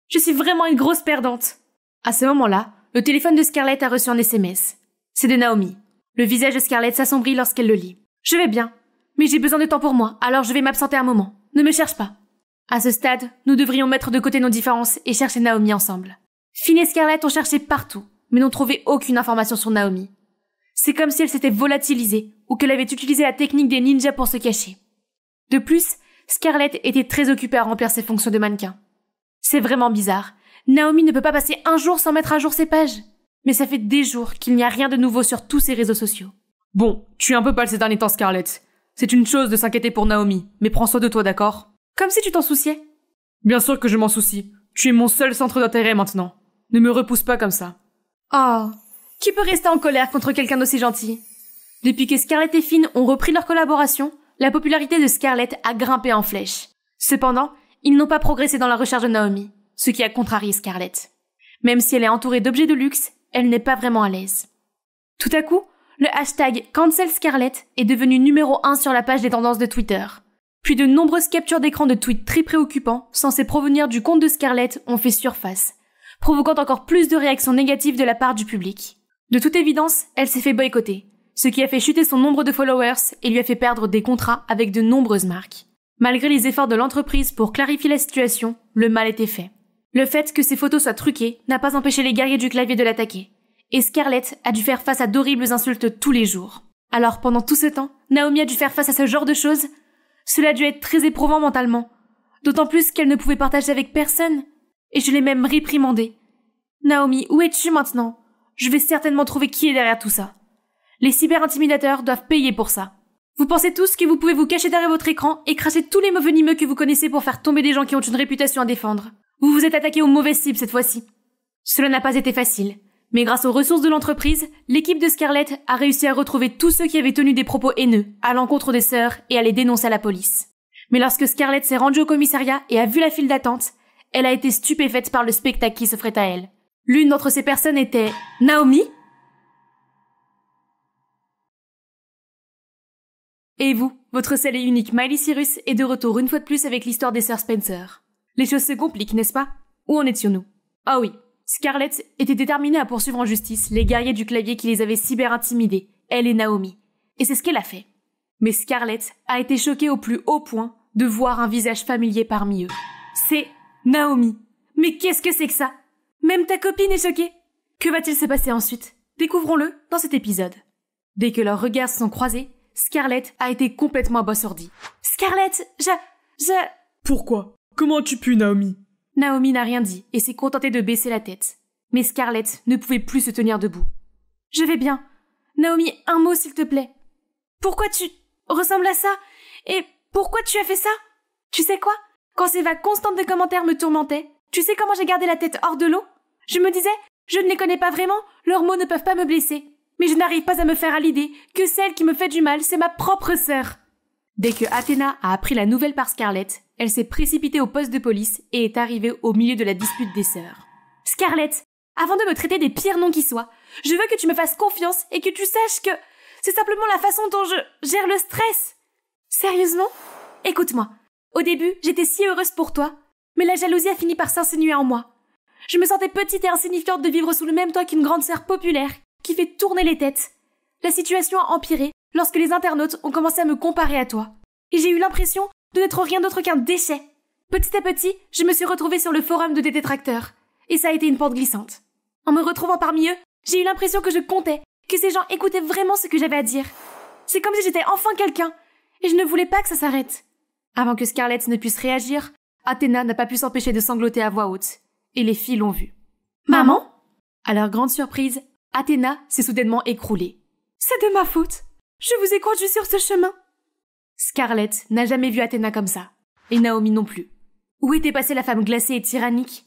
S1: Je suis vraiment une grosse perdante. À ce moment-là, le téléphone de Scarlett a reçu un SMS. C'est de Naomi. Le visage de Scarlett s'assombrit lorsqu'elle le lit. Je vais bien, mais j'ai besoin de temps pour moi, alors je vais m'absenter un moment. Ne me cherche pas. À ce stade, nous devrions mettre de côté nos différences et chercher Naomi ensemble. Finn et Scarlett ont cherché partout, mais n'ont trouvé aucune information sur Naomi. C'est comme si elle s'était volatilisée, ou qu'elle avait utilisé la technique des ninjas pour se cacher. De plus, Scarlett était très occupée à remplir ses fonctions de mannequin. C'est vraiment bizarre. Naomi ne peut pas passer un jour sans mettre à jour ses pages. Mais ça fait des jours qu'il n'y a rien de nouveau sur tous ses réseaux sociaux.
S2: Bon, tu es un peu pâle ces derniers temps, Scarlett. C'est une chose de s'inquiéter pour Naomi, mais prends soin de toi, d'accord?
S1: Comme si tu t'en souciais.
S2: Bien sûr que je m'en soucie. Tu es mon seul centre d'intérêt maintenant. Ne me repousse pas comme ça.
S1: Oh, qui peut rester en colère contre quelqu'un d'aussi gentil? Depuis que Scarlett et Finn ont repris leur collaboration, la popularité de Scarlett a grimpé en flèche. Cependant, ils n'ont pas progressé dans la recherche de Naomi, ce qui a contrarié Scarlett. Même si elle est entourée d'objets de luxe, elle n'est pas vraiment à l'aise. Tout à coup, le hashtag #CancelScarlett est devenu numéro 1 sur la page des tendances de Twitter. Puis de nombreuses captures d'écran de tweets très préoccupants, censés provenir du compte de Scarlett, ont fait surface, provoquant encore plus de réactions négatives de la part du public. De toute évidence, elle s'est fait boycotter, ce qui a fait chuter son nombre de followers et lui a fait perdre des contrats avec de nombreuses marques. Malgré les efforts de l'entreprise pour clarifier la situation, le mal était fait. Le fait que ces photos soient truquées n'a pas empêché les guerriers du clavier de l'attaquer. Et Scarlett a dû faire face à d'horribles insultes tous les jours. Alors pendant tout ce temps, Naomi a dû faire face à ce genre de choses. Cela a dû être très éprouvant mentalement. D'autant plus qu'elle ne pouvait partager avec personne. Et je l'ai même réprimandée. Naomi, où es-tu maintenant? Je vais certainement trouver qui est derrière tout ça. Les cyber-intimidateurs doivent payer pour ça. Vous pensez tous que vous pouvez vous cacher derrière votre écran et cracher tous les mauvais venimeux que vous connaissez pour faire tomber des gens qui ont une réputation à défendre. Vous vous êtes attaqué aux mauvaises cibles cette fois-ci. Cela n'a pas été facile. Mais grâce aux ressources de l'entreprise, l'équipe de Scarlett a réussi à retrouver tous ceux qui avaient tenu des propos haineux à l'encontre des sœurs et à les dénoncer à la police. Mais lorsque Scarlett s'est rendue au commissariat et a vu la file d'attente, elle a été stupéfaite par le spectacle qui s'offrait à elle. L'une d'entre ces personnes était Naomi. Et vous, votre seule et unique Miley Cyrus est de retour une fois de plus avec l'histoire des sœurs Spencer. Les choses se compliquent, n'est-ce pas? Où en étions-nous? Ah oui, Scarlett était déterminée à poursuivre en justice les guerriers du clavier qui les avaient cyber-intimidés, elle et Naomi. Et c'est ce qu'elle a fait. Mais Scarlett a été choquée au plus haut point de voir un visage familier parmi eux. C'est Naomi. Mais qu'est-ce que c'est que ça? Même ta copine est choquée. Que va-t-il se passer ensuite? Découvrons-le dans cet épisode. Dès que leurs regards se sont croisés, Scarlett a été complètement abasourdie. Scarlett,
S2: Pourquoi? Comment as-tu pu, Naomi?
S1: Naomi n'a rien dit et s'est contentée de baisser la tête. Mais Scarlett ne pouvait plus se tenir debout. Je vais bien. Naomi, un mot s'il te plaît. Pourquoi tu ressembles à ça? Et pourquoi tu as fait ça? Tu sais quoi? Quand ces vagues constantes de commentaires me tourmentaient, tu sais comment j'ai gardé la tête hors de l'eau? Je me disais, je ne les connais pas vraiment, leurs mots ne peuvent pas me blesser. Mais je n'arrive pas à me faire à l'idée que celle qui me fait du mal, c'est ma propre sœur. Dès que Athena a appris la nouvelle par Scarlett, elle s'est précipitée au poste de police et est arrivée au milieu de la dispute des sœurs. Scarlett, avant de me traiter des pires noms qui soient, je veux que tu me fasses confiance et que tu saches que c'est simplement la façon dont je gère le stress. Sérieusement? Écoute-moi. Au début, j'étais si heureuse pour toi, mais la jalousie a fini par s'insinuer en moi. Je me sentais petite et insignifiante de vivre sous le même toit qu'une grande sœur populaire qui fait tourner les têtes. La situation a empiré lorsque les internautes ont commencé à me comparer à toi. Et j'ai eu l'impression de n'être rien d'autre qu'un déchet. Petit à petit, je me suis retrouvée sur le forum de tes détracteurs. Et ça a été une pente glissante. En me retrouvant parmi eux, j'ai eu l'impression que je comptais, que ces gens écoutaient vraiment ce que j'avais à dire. C'est comme si j'étais enfin quelqu'un, et je ne voulais pas que ça s'arrête. Avant que Scarlett ne puisse réagir, Athena n'a pas pu s'empêcher de sangloter à voix haute. Et les filles l'ont vue. Maman? À leur grande surprise, Athena s'est soudainement écroulée. C'est de ma faute. Je vous ai conduit sur ce chemin. Scarlett n'a jamais vu Athena comme ça. Et Naomi non plus. Où était passée la femme glacée et tyrannique?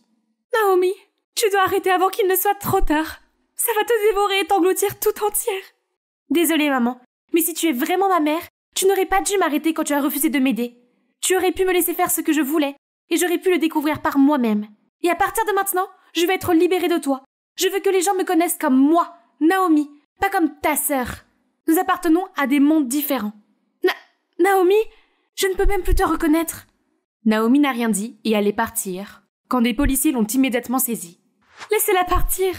S1: Naomi, tu dois arrêter avant qu'il ne soit trop tard. Ça va te dévorer et t'engloutir tout entière. Désolée, maman, mais si tu es vraiment ma mère, tu n'aurais pas dû m'arrêter quand tu as refusé de m'aider. Tu aurais pu me laisser faire ce que je voulais, et j'aurais pu le découvrir par moi-même. Et à partir de maintenant, je vais être libérée de toi. Je veux que les gens me connaissent comme moi, Naomi, pas comme ta sœur. Nous appartenons à des mondes différents. Naomi, je ne peux même plus te reconnaître. Naomi n'a rien dit et allait partir, quand des policiers l'ont immédiatement saisie. Laissez-la partir.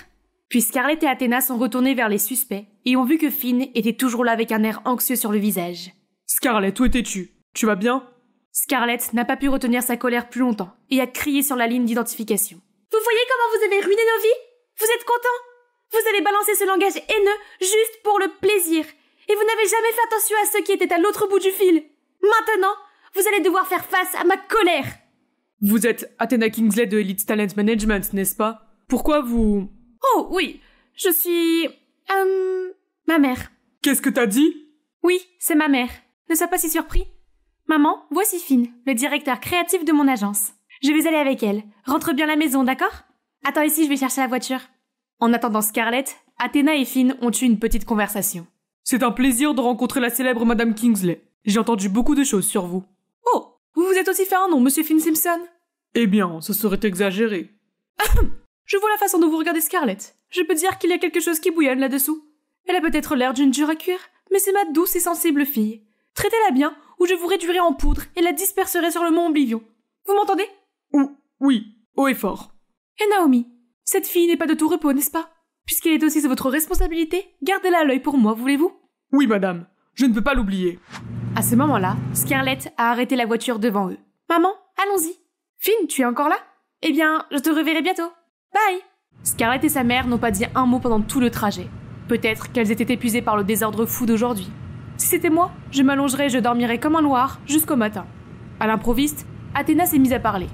S1: Puis Scarlett et Athena sont retournés vers les suspects et ont vu que Finn était toujours là avec un air anxieux sur le visage.
S2: Scarlett, où étais-tu? Tu vas bien?
S1: Scarlett n'a pas pu retenir sa colère plus longtemps et a crié sur la ligne d'identification. Vous voyez comment vous avez ruiné nos vies? Vous êtes contents? Vous avez balancé ce langage haineux juste pour le plaisir. Et vous n'avez jamais fait attention à ceux qui étaient à l'autre bout du fil. Maintenant, vous allez devoir faire face à ma colère.
S2: Vous êtes Athena Kingsley de Elite Talent Management, n'est-ce pas? Pourquoi vous...
S1: Oh, oui, je suis... ma mère.
S2: Qu'est-ce que t'as dit?
S1: Oui, c'est ma mère. Ne sois pas si surpris. Maman, voici Finn, le directeur créatif de mon agence. Je vais aller avec elle. Rentre bien à la maison, d'accord? Attends ici, je vais chercher la voiture. En attendant Scarlett, Athena et Finn ont eu une petite conversation.
S2: C'est un plaisir de rencontrer la célèbre Madame Kingsley. J'ai entendu beaucoup de choses sur vous.
S1: Oh, vous vous êtes aussi fait un nom, Monsieur Finn Simpson?
S2: Eh bien, ce serait exagéré.
S1: Je vois la façon dont vous regardez Scarlett. Je peux dire qu'il y a quelque chose qui bouillonne là-dessous. Elle a peut-être l'air d'une dure à cuire, mais c'est ma douce et sensible fille. Traitez-la bien, ou je vous réduirai en poudre et la disperserai sur le mont Oblivion. Vous m'entendez?
S2: Oui, haut et fort.
S1: Et Naomi, cette fille n'est pas de tout repos, n'est-ce pas? Puisqu'elle est aussi de votre responsabilité, gardez-la à l'œil pour moi, voulez-vous?
S2: Oui, madame. Je ne peux pas l'oublier.
S1: À ce moment-là, Scarlett a arrêté la voiture devant eux. Maman, allons-y. Finn, tu es encore là? Eh bien, je te reverrai bientôt. Bye. Scarlett et sa mère n'ont pas dit un mot pendant tout le trajet. Peut-être qu'elles étaient épuisées par le désordre fou d'aujourd'hui. Si c'était moi, je m'allongerais et je dormirais comme un loir jusqu'au matin. À l'improviste, Athéna s'est mise à parler.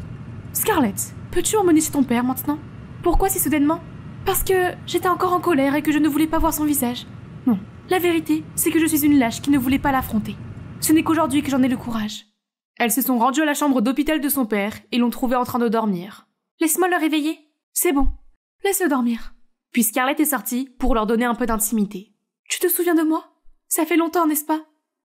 S1: Scarlett, peux-tu emmener chez ton père maintenant? Pourquoi si soudainement? Parce que j'étais encore en colère et que je ne voulais pas voir son visage. Non, la vérité, c'est que je suis une lâche qui ne voulait pas l'affronter. Ce n'est qu'aujourd'hui que j'en ai le courage. Elles se sont rendues à la chambre d'hôpital de son père et l'ont trouvé en train de dormir. Laisse-moi le réveiller. C'est bon. Laisse-le dormir. Puis Scarlett est sortie pour leur donner un peu d'intimité. Tu te souviens de moi? Ça fait longtemps, n'est-ce pas?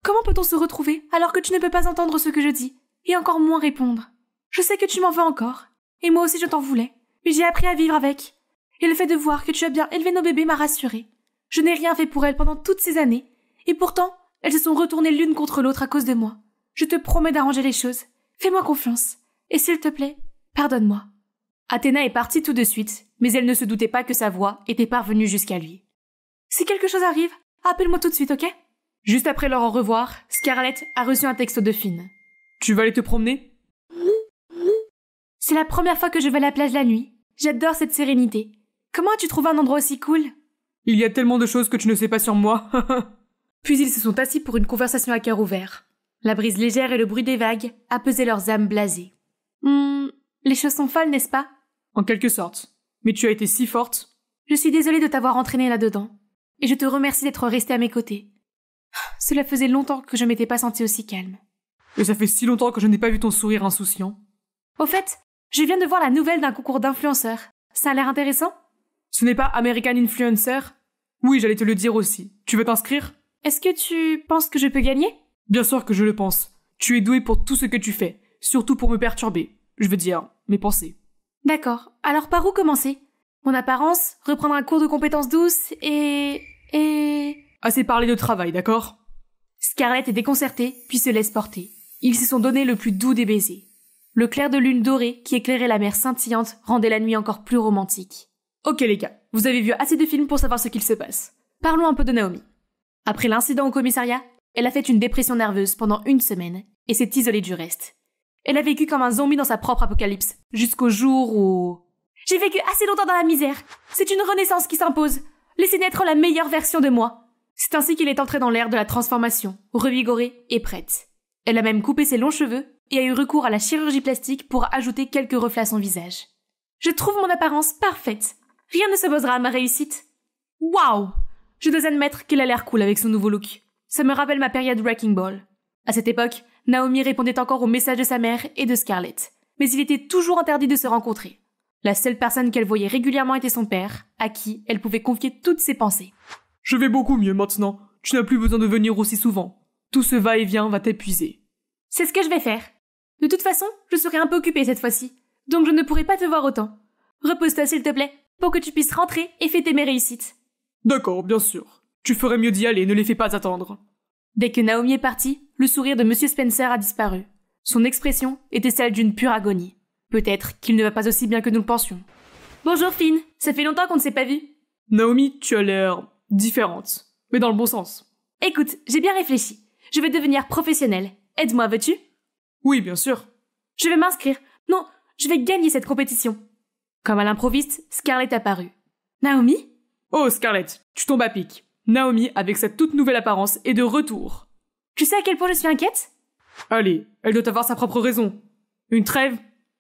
S1: Comment peut-on se retrouver alors que tu ne peux pas entendre ce que je dis, et encore moins répondre? Je sais que tu m'en veux encore, et moi aussi je t'en voulais, mais j'ai appris à vivre avec. Et le fait de voir que tu as bien élevé nos bébés m'a rassurée. Je n'ai rien fait pour elles pendant toutes ces années, et pourtant, elles se sont retournées l'une contre l'autre à cause de moi. Je te promets d'arranger les choses. Fais-moi confiance. Et s'il te plaît, pardonne-moi. Athéna est partie tout de suite, mais elle ne se doutait pas que sa voix était parvenue jusqu'à lui. Si quelque chose arrive, appelle-moi tout de suite, ok? Juste après leur au revoir, Scarlett a reçu un texto de Finn.
S2: Tu vas aller te promener?
S1: C'est la première fois que je vais à la plage la nuit. J'adore cette sérénité. Comment as-tu trouvé un endroit aussi cool?
S2: Il y a tellement de choses que tu ne sais pas sur moi.
S1: Puis ils se sont assis pour une conversation à cœur ouvert. La brise légère et le bruit des vagues apaisaient leurs âmes blasées. Les choses sont folles, n'est-ce pas?
S2: En quelque sorte. Mais tu as été si forte.
S1: Je suis désolée de t'avoir entraînée là-dedans. Et je te remercie d'être restée à mes côtés. Cela faisait longtemps que je m'étais pas sentie aussi calme.
S2: Et ça fait si longtemps que je n'ai pas vu ton sourire insouciant.
S1: Au fait, je viens de voir la nouvelle d'un concours d'influenceurs. Ça a l'air intéressant?
S2: Ce n'est pas American Influencer? Oui, j'allais te le dire aussi. Tu veux t'inscrire?
S1: Est-ce que tu penses que je peux gagner?
S2: Bien sûr que je le pense. Tu es doué pour tout ce que tu fais. Surtout pour me perturber. Je veux dire, mes pensées.
S1: D'accord. Alors par où commencer? Mon apparence, reprendre un cours de compétences douces et...
S2: Assez parlé de travail, d'accord?
S1: Scarlett est déconcertée, puis se laisse porter. Ils se sont donné le plus doux des baisers. Le clair de lune doré qui éclairait la mer scintillante rendait la nuit encore plus romantique. Ok les gars, vous avez vu assez de films pour savoir ce qu'il se passe. Parlons un peu de Naomi. Après l'incident au commissariat, elle a fait une dépression nerveuse pendant 1 semaine et s'est isolée du reste. Elle a vécu comme un zombie dans sa propre apocalypse, jusqu'au jour où... J'ai vécu assez longtemps dans la misère. C'est une renaissance qui s'impose. Laissez naître la meilleure version de moi. C'est ainsi qu'elle est entrée dans l'ère de la transformation, revigorée et prête. Elle a même coupé ses longs cheveux et a eu recours à la chirurgie plastique pour ajouter quelques reflets à son visage. Je trouve mon apparence parfaite. Rien ne s'opposera à ma réussite. Waouh! Je dois admettre qu'elle a l'air cool avec son nouveau look. Ça me rappelle ma période Wrecking Ball. À cette époque, Naomi répondait encore aux messages de sa mère et de Scarlett. Mais il était toujours interdit de se rencontrer. La seule personne qu'elle voyait régulièrement était son père, à qui elle pouvait confier toutes ses pensées.
S2: Je vais beaucoup mieux maintenant. Tu n'as plus besoin de venir aussi souvent. Tout ce va-et-vient va t'épuiser.
S1: C'est ce que je vais faire. De toute façon, je serai un peu occupée cette fois-ci, donc je ne pourrai pas te voir autant. Repose-toi s'il te plaît, pour que tu puisses rentrer et fêter mes réussites.
S2: D'accord, bien sûr. Tu ferais mieux d'y aller, ne les fais pas attendre.
S1: Dès que Naomi est partie, le sourire de Monsieur Spencer a disparu. Son expression était celle d'une pure agonie. Peut-être qu'il ne va pas aussi bien que nous le pensions. Bonjour Finn, ça fait longtemps qu'on ne s'est pas vu.
S2: Naomi, tu as l'air différente, mais dans le bon sens.
S1: Écoute, j'ai bien réfléchi. Je vais devenir professionnelle. Aide-moi, veux-tu?
S2: Oui, bien sûr.
S1: Je vais m'inscrire. Non, je vais gagner cette compétition. Comme à l'improviste, Scarlett apparut. Naomi?
S2: Oh, Scarlett, tu tombes à pic. Naomi, avec sa toute nouvelle apparence, est de retour.
S1: Tu sais à quel point je suis inquiète?
S2: Allez, elle doit avoir sa propre raison. Une trêve?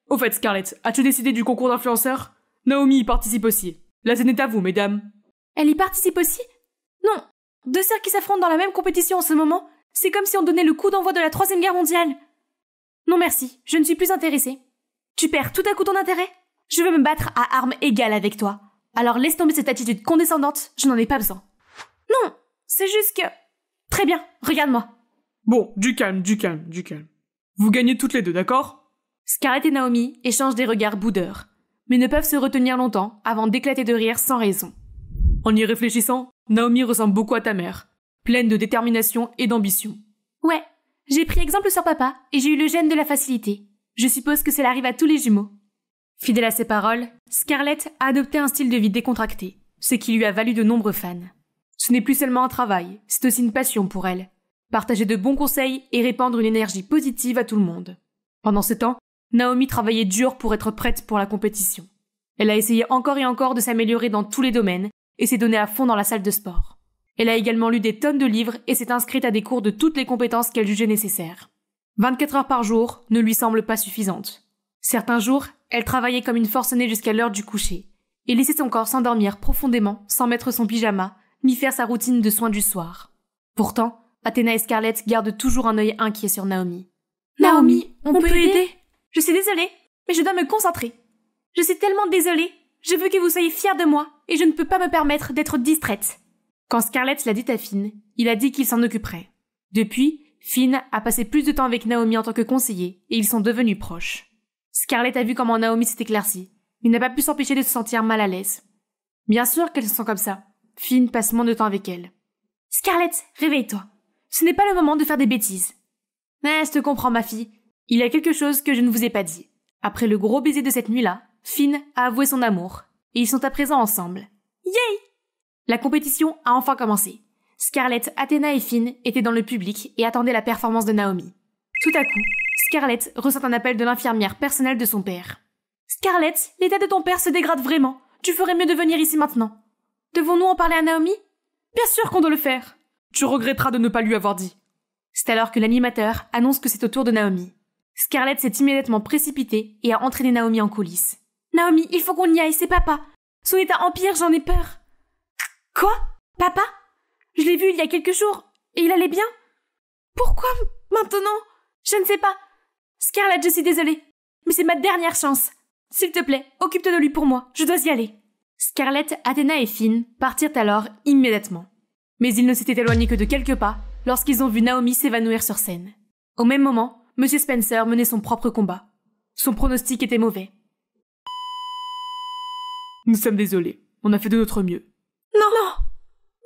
S2: Au fait, Scarlett, as-tu décidé du concours d'influenceurs? Naomi y participe aussi. La scène est à vous, mesdames.
S1: Elle y participe aussi? Non. 2 sœurs qui s'affrontent dans la même compétition en ce moment, c'est comme si on donnait le coup d'envoi de la 3e guerre mondiale. Non merci, je ne suis plus intéressée. Tu perds tout à coup ton intérêt? Je veux me battre à armes égales avec toi. Alors laisse tomber cette attitude condescendante, je n'en ai pas besoin. Non, c'est juste que... Très bien, regarde-moi.
S2: Bon, du calme. Vous gagnez toutes les deux, d'accord?
S1: Scarlett et Naomi échangent des regards boudeurs, mais ne peuvent se retenir longtemps avant d'éclater de rire sans raison.
S2: En y réfléchissant, Naomi ressemble beaucoup à ta mère, pleine de détermination et d'ambition.
S1: Ouais, j'ai pris exemple sur papa et j'ai eu le gène de la facilité. Je suppose que cela arrive à tous les jumeaux. Fidèle à ses paroles, Scarlett a adopté un style de vie décontracté, ce qui lui a valu de nombreux fans. Ce n'est plus seulement un travail, c'est aussi une passion pour elle. partager de bons conseils et répandre une énergie positive à tout le monde. Pendant ce temps, Naomi travaillait dur pour être prête pour la compétition. Elle a essayé encore et encore de s'améliorer dans tous les domaines et s'est donnée à fond dans la salle de sport. Elle a également lu des tonnes de livres et s'est inscrite à des cours de toutes les compétences qu'elle jugeait nécessaires. 24 heures par jour ne lui semblent pas suffisantes. Certains jours, elle travaillait comme une forcenée jusqu'à l'heure du coucher et laissait son corps s'endormir profondément sans mettre son pyjama ni faire sa routine de soins du soir. Pourtant, Athéna et Scarlett gardent toujours un œil inquiet sur Naomi. « Naomi, on peut aider ? Je suis désolée, mais je dois me concentrer. Je suis tellement désolée, je veux que vous soyez fiers de moi et je ne peux pas me permettre d'être distraite. » Quand Scarlett l'a dit à Finn, il a dit qu'il s'en occuperait. Depuis, Finn a passé plus de temps avec Naomi en tant que conseiller et ils sont devenus proches. Scarlett a vu comment Naomi s'est éclaircie, mais n'a pas pu s'empêcher de se sentir mal à l'aise. Bien sûr qu'elle se sent comme ça. Finn passe moins de temps avec elle. « Scarlett, réveille-toi. Ce n'est pas le moment de faire des bêtises. »« Mais je te comprends, ma fille. Il y a quelque chose que je ne vous ai pas dit. » Après le gros baiser de cette nuit-là, Finn a avoué son amour, et ils sont à présent ensemble. Yay! La compétition a enfin commencé. Scarlett, Athéna et Finn étaient dans le public et attendaient la performance de Naomi. Tout à coup, Scarlett reçoit un appel de l'infirmière personnelle de son père. « Scarlett, l'état de ton père se dégrade vraiment. Tu ferais mieux de venir ici maintenant. Devons-nous en parler à Naomi ? » « Bien sûr qu'on doit le faire.
S2: Tu regretteras de ne pas lui avoir dit. »
S1: C'est alors que l'animateur annonce que c'est au tour de Naomi. Scarlett s'est immédiatement précipitée et a entraîné Naomi en coulisses. « Naomi, il faut qu'on y aille, c'est papa. Son état empire, j'en ai peur. »« Quoi ? Papa ? Je l'ai vu il y a quelques jours, et il allait bien ? Pourquoi maintenant ? Je ne sais pas. Scarlett, je suis désolée, mais c'est ma dernière chance. S'il te plaît, occupe-toi de lui pour moi, je dois y aller. » Scarlett, Athéna et Finn partirent alors immédiatement. Mais ils ne s'étaient éloignés que de quelques pas lorsqu'ils ont vu Naomi s'évanouir sur scène. Au même moment, M. Spencer menait son propre combat. Son pronostic était mauvais.
S2: Nous sommes désolés. On a fait de notre mieux.
S1: Non, non,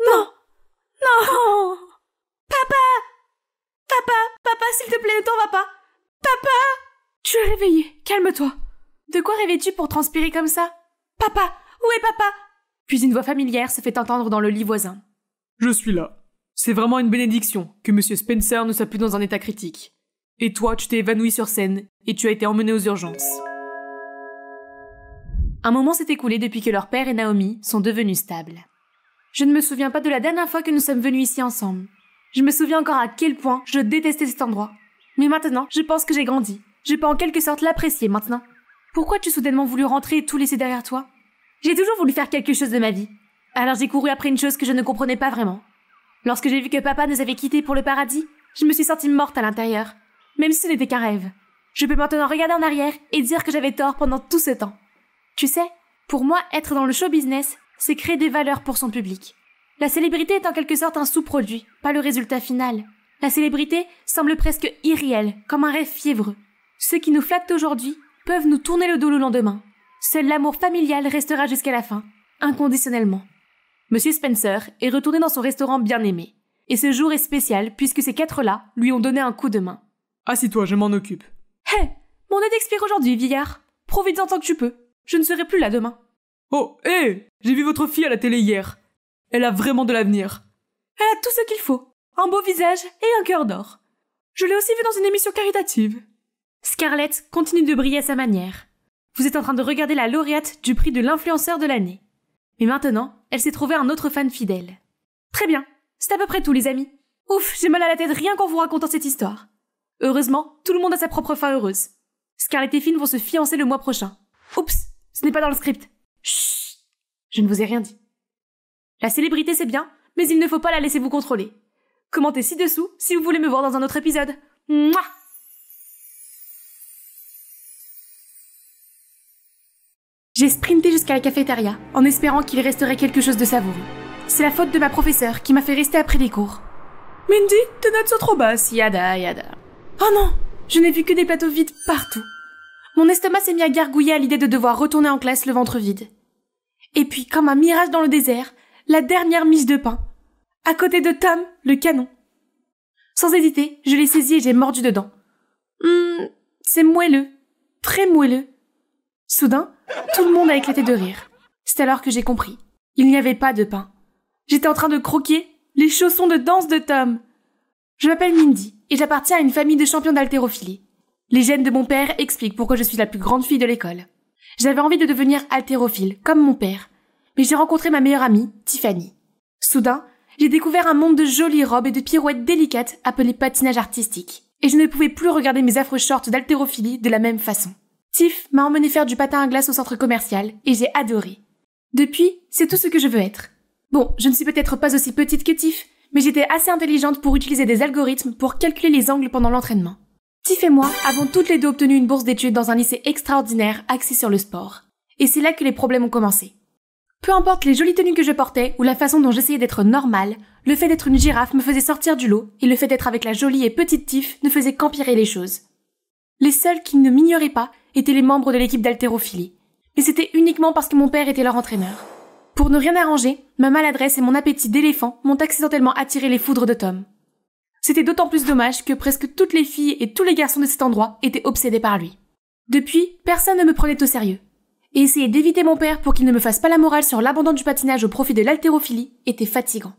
S1: non. Papa, s'il te plaît, ne t'en va pas. Papa, tu es réveillé, calme-toi. De quoi rêvais-tu pour transpirer comme ça ? Papa, où est papa ? Puis une voix familière se fait entendre dans le lit voisin.
S2: Je suis là. C'est vraiment une bénédiction que M. Spencer ne soit plus dans un état critique. Et toi, tu t'es évanoui sur scène et tu as été emmené aux urgences.
S1: Un moment s'est écoulé depuis que leur père et Naomi sont devenus stables. Je ne me souviens pas de la dernière fois que nous sommes venus ici ensemble. Je me souviens encore à quel point je détestais cet endroit. Mais maintenant, je pense que j'ai grandi. Je peux en quelque sorte l'apprécier maintenant. Pourquoi as-tu soudainement voulu rentrer et tout laisser derrière toi ? J'ai toujours voulu faire quelque chose de ma vie. Alors j'ai couru après une chose que je ne comprenais pas vraiment. Lorsque j'ai vu que papa nous avait quittés pour le paradis, je me suis sentie morte à l'intérieur. Même si ce n'était qu'un rêve. Je peux maintenant regarder en arrière et dire que j'avais tort pendant tout ce temps. Tu sais, pour moi, être dans le show business, c'est créer des valeurs pour son public. La célébrité est en quelque sorte un sous-produit, pas le résultat final. La célébrité semble presque irréelle, comme un rêve fiévreux. Ceux qui nous flattent aujourd'hui peuvent nous tourner le dos le lendemain. Seul l'amour familial restera jusqu'à la fin, inconditionnellement. Monsieur Spencer est retourné dans son restaurant bien-aimé. Et ce jour est spécial puisque ces quatre-là lui ont donné un coup de main.
S2: Assis-toi, je m'en occupe.
S1: Hé, mon aide expire aujourd'hui, vieillard. Profite-en tant que tu peux. Je ne serai plus là demain.
S2: Oh, hé, j'ai vu votre fille à la télé hier. Elle a vraiment de l'avenir.
S1: Elle a tout ce qu'il faut. Un beau visage et un cœur d'or. Je l'ai aussi vue dans une émission caritative. Scarlett continue de briller à sa manière. Vous êtes en train de regarder la lauréate du prix de l'influenceur de l'année. Mais maintenant, elle s'est trouvée un autre fan fidèle. Très bien, c'est à peu près tout les amis. Ouf, j'ai mal à la tête rien qu'en vous racontant cette histoire. Heureusement, tout le monde a sa propre fin heureuse. Scarlett et Finn vont se fiancer le mois prochain. Oups, ce n'est pas dans le script. Chut, je ne vous ai rien dit. La célébrité c'est bien, mais il ne faut pas la laisser vous contrôler. Commentez ci-dessous si vous voulez me voir dans un autre épisode. Mouah! J'ai sprinté jusqu'à la cafétéria, en espérant qu'il resterait quelque chose de savoureux. C'est la faute de ma professeure qui m'a fait rester après les cours. Mindy, tes notes sont trop basses, yada yada. Oh non, je n'ai vu que des plateaux vides partout. Mon estomac s'est mis à gargouiller à l'idée de devoir retourner en classe le ventre vide. Et puis, comme un mirage dans le désert, la dernière miche de pain. À côté de Tom, le canon. Sans hésiter, je l'ai saisi et j'ai mordu dedans. C'est moelleux. Très moelleux. Soudain, tout le monde a éclaté de rire. C'est alors que j'ai compris. Il n'y avait pas de pain. J'étais en train de croquer les chaussons de danse de Tom. Je m'appelle Mindy et j'appartiens à une famille de champions d'haltérophilie. Les gènes de mon père expliquent pourquoi je suis la plus grande fille de l'école. J'avais envie de devenir haltérophile, comme mon père, mais j'ai rencontré ma meilleure amie, Tiffany. Soudain, j'ai découvert un monde de jolies robes et de pirouettes délicates appelées patinage artistique. Et je ne pouvais plus regarder mes affreux shorts d'haltérophilie de la même façon. Tiff m'a emmené faire du patin à glace au centre commercial et j'ai adoré. Depuis, c'est tout ce que je veux être. Bon, je ne suis peut-être pas aussi petite que Tiff, mais j'étais assez intelligente pour utiliser des algorithmes pour calculer les angles pendant l'entraînement. Tiff et moi avons toutes les deux obtenu une bourse d'études dans un lycée extraordinaire axé sur le sport. Et c'est là que les problèmes ont commencé. Peu importe les jolies tenues que je portais ou la façon dont j'essayais d'être normale, le fait d'être une girafe me faisait sortir du lot et le fait d'être avec la jolie et petite Tiff ne faisait qu'empirer les choses. Les seuls qui ne m'ignoraient pas étaient les membres de l'équipe d'haltérophilie. Mais c'était uniquement parce que mon père était leur entraîneur. Pour ne rien arranger, ma maladresse et mon appétit d'éléphant m'ont accidentellement attiré les foudres de Tom. C'était d'autant plus dommage que presque toutes les filles et tous les garçons de cet endroit étaient obsédés par lui. Depuis, personne ne me prenait au sérieux. Et essayer d'éviter mon père pour qu'il ne me fasse pas la morale sur l'abandon du patinage au profit de l'haltérophilie était fatigant.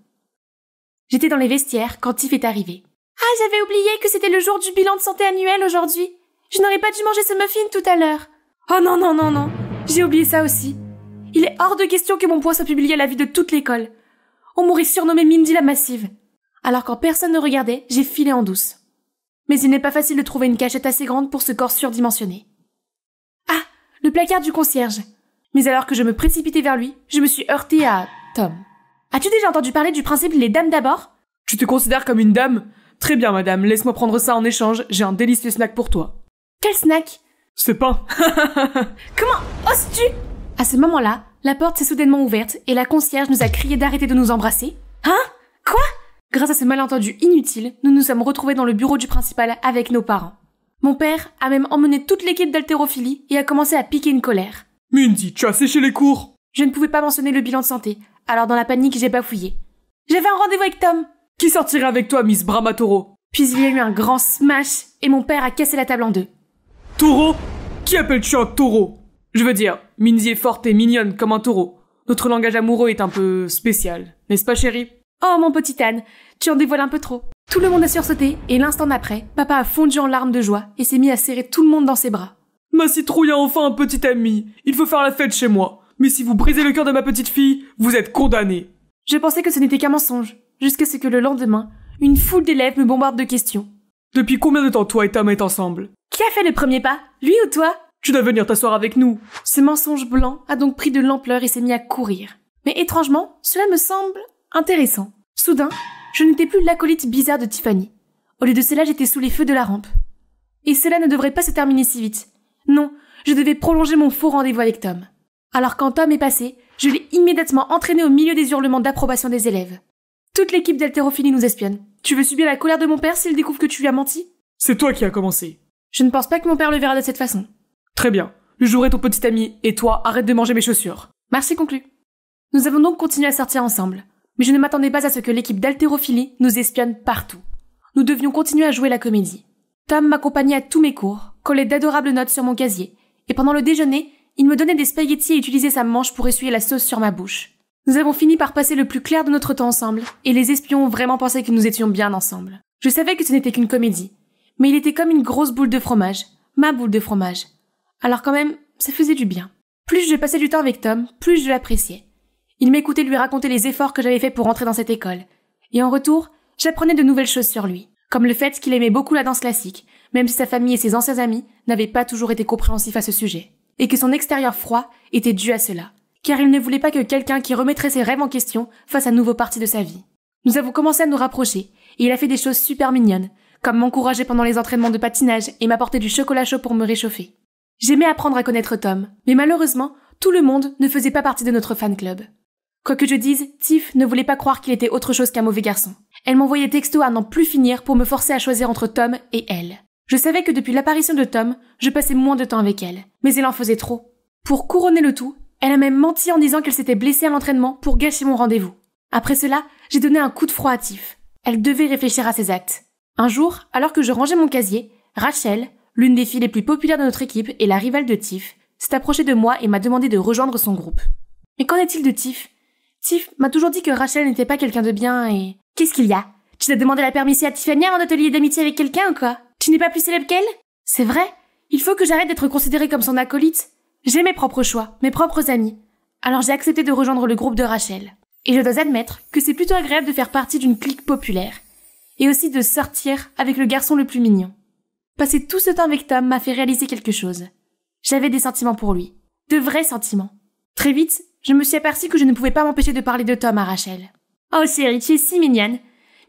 S1: J'étais dans les vestiaires quand Tiff est arrivé. « Ah, j'avais oublié que c'était le jour du bilan de santé annuel aujourd'hui. Je n'aurais pas dû manger ce muffin tout à l'heure. » Oh non, non, non, non. J'ai oublié ça aussi. Il est hors de question que mon poids soit publié à la vue de toute l'école. On m'aurait surnommée Mindy la massive. Alors quand personne ne regardait, j'ai filé en douce. Mais il n'est pas facile de trouver une cachette assez grande pour ce corps surdimensionné. Ah, le placard du concierge. Mais alors que je me précipitais vers lui, je me suis heurtée à Tom. As-tu déjà entendu parler du principe les dames d'abord?
S2: Tu te considères comme une dame? Très bien, madame, laisse-moi prendre ça en échange, j'ai un délicieux snack pour toi.
S1: Quel snack?
S2: Ce pain.
S1: Comment oses-tu? À ce moment-là, la porte s'est soudainement ouverte et la concierge nous a crié d'arrêter de nous embrasser. Hein? Quoi? Grâce à ce malentendu inutile, nous nous sommes retrouvés dans le bureau du principal avec nos parents. Mon père a même emmené toute l'équipe d'haltérophilie et a commencé à piquer une colère.
S2: Mindy, tu as séché les cours?
S1: Je ne pouvais pas mentionner le bilan de santé, alors dans la panique, j'ai bafouillé. J'avais un rendez-vous avec Tom.
S2: Qui sortirait avec toi, Miss Brahma Taureau?
S1: Puis il y a eu un grand smash et mon père a cassé la table en deux.
S2: Taureau? Qui appelles-tu un taureau? Je veux dire, Mindy est forte et mignonne comme un taureau. Notre langage amoureux est un peu spécial, n'est-ce pas, chérie?
S1: Oh, mon petit âne, tu en dévoiles un peu trop. Tout le monde a sursauté et l'instant d'après, papa a fondu en larmes de joie et s'est mis à serrer tout le monde dans ses bras.
S2: Ma citrouille a enfin un petit ami. Il faut faire la fête chez moi. Mais si vous brisez le cœur de ma petite fille, vous êtes condamnée.
S1: Je pensais que ce n'était qu'un mensonge, jusqu'à ce que le lendemain, une foule d'élèves me bombarde de questions.
S2: Depuis combien de temps toi et Tom êtes ensemble?
S1: Qui a fait le premier pas? Lui ou toi?
S2: Tu dois venir t'asseoir avec nous.
S1: Ce mensonge blanc a donc pris de l'ampleur et s'est mis à courir. Mais étrangement, cela me semble intéressant. Soudain, je n'étais plus l'acolyte bizarre de Tiffany. Au lieu de cela, j'étais sous les feux de la rampe. Et cela ne devrait pas se terminer si vite. Non, je devais prolonger mon faux rendez-vous avec Tom. Alors quand Tom est passé, je l'ai immédiatement entraîné au milieu des hurlements d'approbation des élèves. Toute l'équipe d'haltérophilie nous espionne. Tu veux subir la colère de mon père s'il découvre que tu lui as menti?
S2: C'est toi qui as commencé.
S1: Je ne pense pas que mon père le verra de cette façon.
S2: Très bien. Je jouerai ton petit ami, et toi, arrête de manger mes chaussures.
S1: Marché conclu. Nous avons donc continué à sortir ensemble. Mais je ne m'attendais pas à ce que l'équipe d'haltérophilie nous espionne partout. Nous devions continuer à jouer la comédie. Tom m'accompagnait à tous mes cours, collait d'adorables notes sur mon casier, et pendant le déjeuner, il me donnait des spaghettis et utilisait sa manche pour essuyer la sauce sur ma bouche. Nous avons fini par passer le plus clair de notre temps ensemble, et les espions ont vraiment pensé que nous étions bien ensemble. Je savais que ce n'était qu'une comédie, mais il était comme une grosse boule de fromage, ma boule de fromage. Alors quand même, ça faisait du bien. Plus je passais du temps avec Tom, plus je l'appréciais. Il m'écoutait lui raconter les efforts que j'avais faits pour entrer dans cette école. Et en retour, j'apprenais de nouvelles choses sur lui. Comme le fait qu'il aimait beaucoup la danse classique, même si sa famille et ses anciens amis n'avaient pas toujours été compréhensifs à ce sujet. Et que son extérieur froid était dû à cela. Car il ne voulait pas que quelqu'un qui remettrait ses rêves en question fasse à nouveau partie de sa vie. Nous avons commencé à nous rapprocher, et il a fait des choses super mignonnes, comme m'encourager pendant les entraînements de patinage et m'apporter du chocolat chaud pour me réchauffer. J'aimais apprendre à connaître Tom, mais malheureusement, tout le monde ne faisait pas partie de notre fan club. Quoi que je dise, Tiff ne voulait pas croire qu'il était autre chose qu'un mauvais garçon. Elle m'envoyait texto à n'en plus finir pour me forcer à choisir entre Tom et elle. Je savais que depuis l'apparition de Tom, je passais moins de temps avec elle, mais elle en faisait trop. Pour couronner le tout, elle a même menti en disant qu'elle s'était blessée à l'entraînement pour gâcher mon rendez-vous. Après cela, j'ai donné un coup de froid à Tiff. Elle devait réfléchir à ses actes. Un jour, alors que je rangeais mon casier, Rachel, l'une des filles les plus populaires de notre équipe et la rivale de Tiff, s'est approchée de moi et m'a demandé de rejoindre son groupe. Mais qu'en est-il de Tiff? Tiff m'a toujours dit que Rachel n'était pas quelqu'un de bien et... Qu'est-ce qu'il y a? Tu dois demander la permission à Tiffany avant de te lier d'amitié avec quelqu'un ou quoi? Tu n'es pas plus célèbre qu'elle? C'est vrai. Il faut que j'arrête d'être considérée comme son acolyte. J'ai mes propres choix, mes propres amis. Alors j'ai accepté de rejoindre le groupe de Rachel. Et je dois admettre que c'est plutôt agréable de faire partie d'une clique populaire. Et aussi de sortir avec le garçon le plus mignon. Passer tout ce temps avec Tom m'a fait réaliser quelque chose. J'avais des sentiments pour lui. De vrais sentiments. Très vite, je me suis aperçue que je ne pouvais pas m'empêcher de parler de Tom à Rachel. Oh chérie, tu es si mignonne.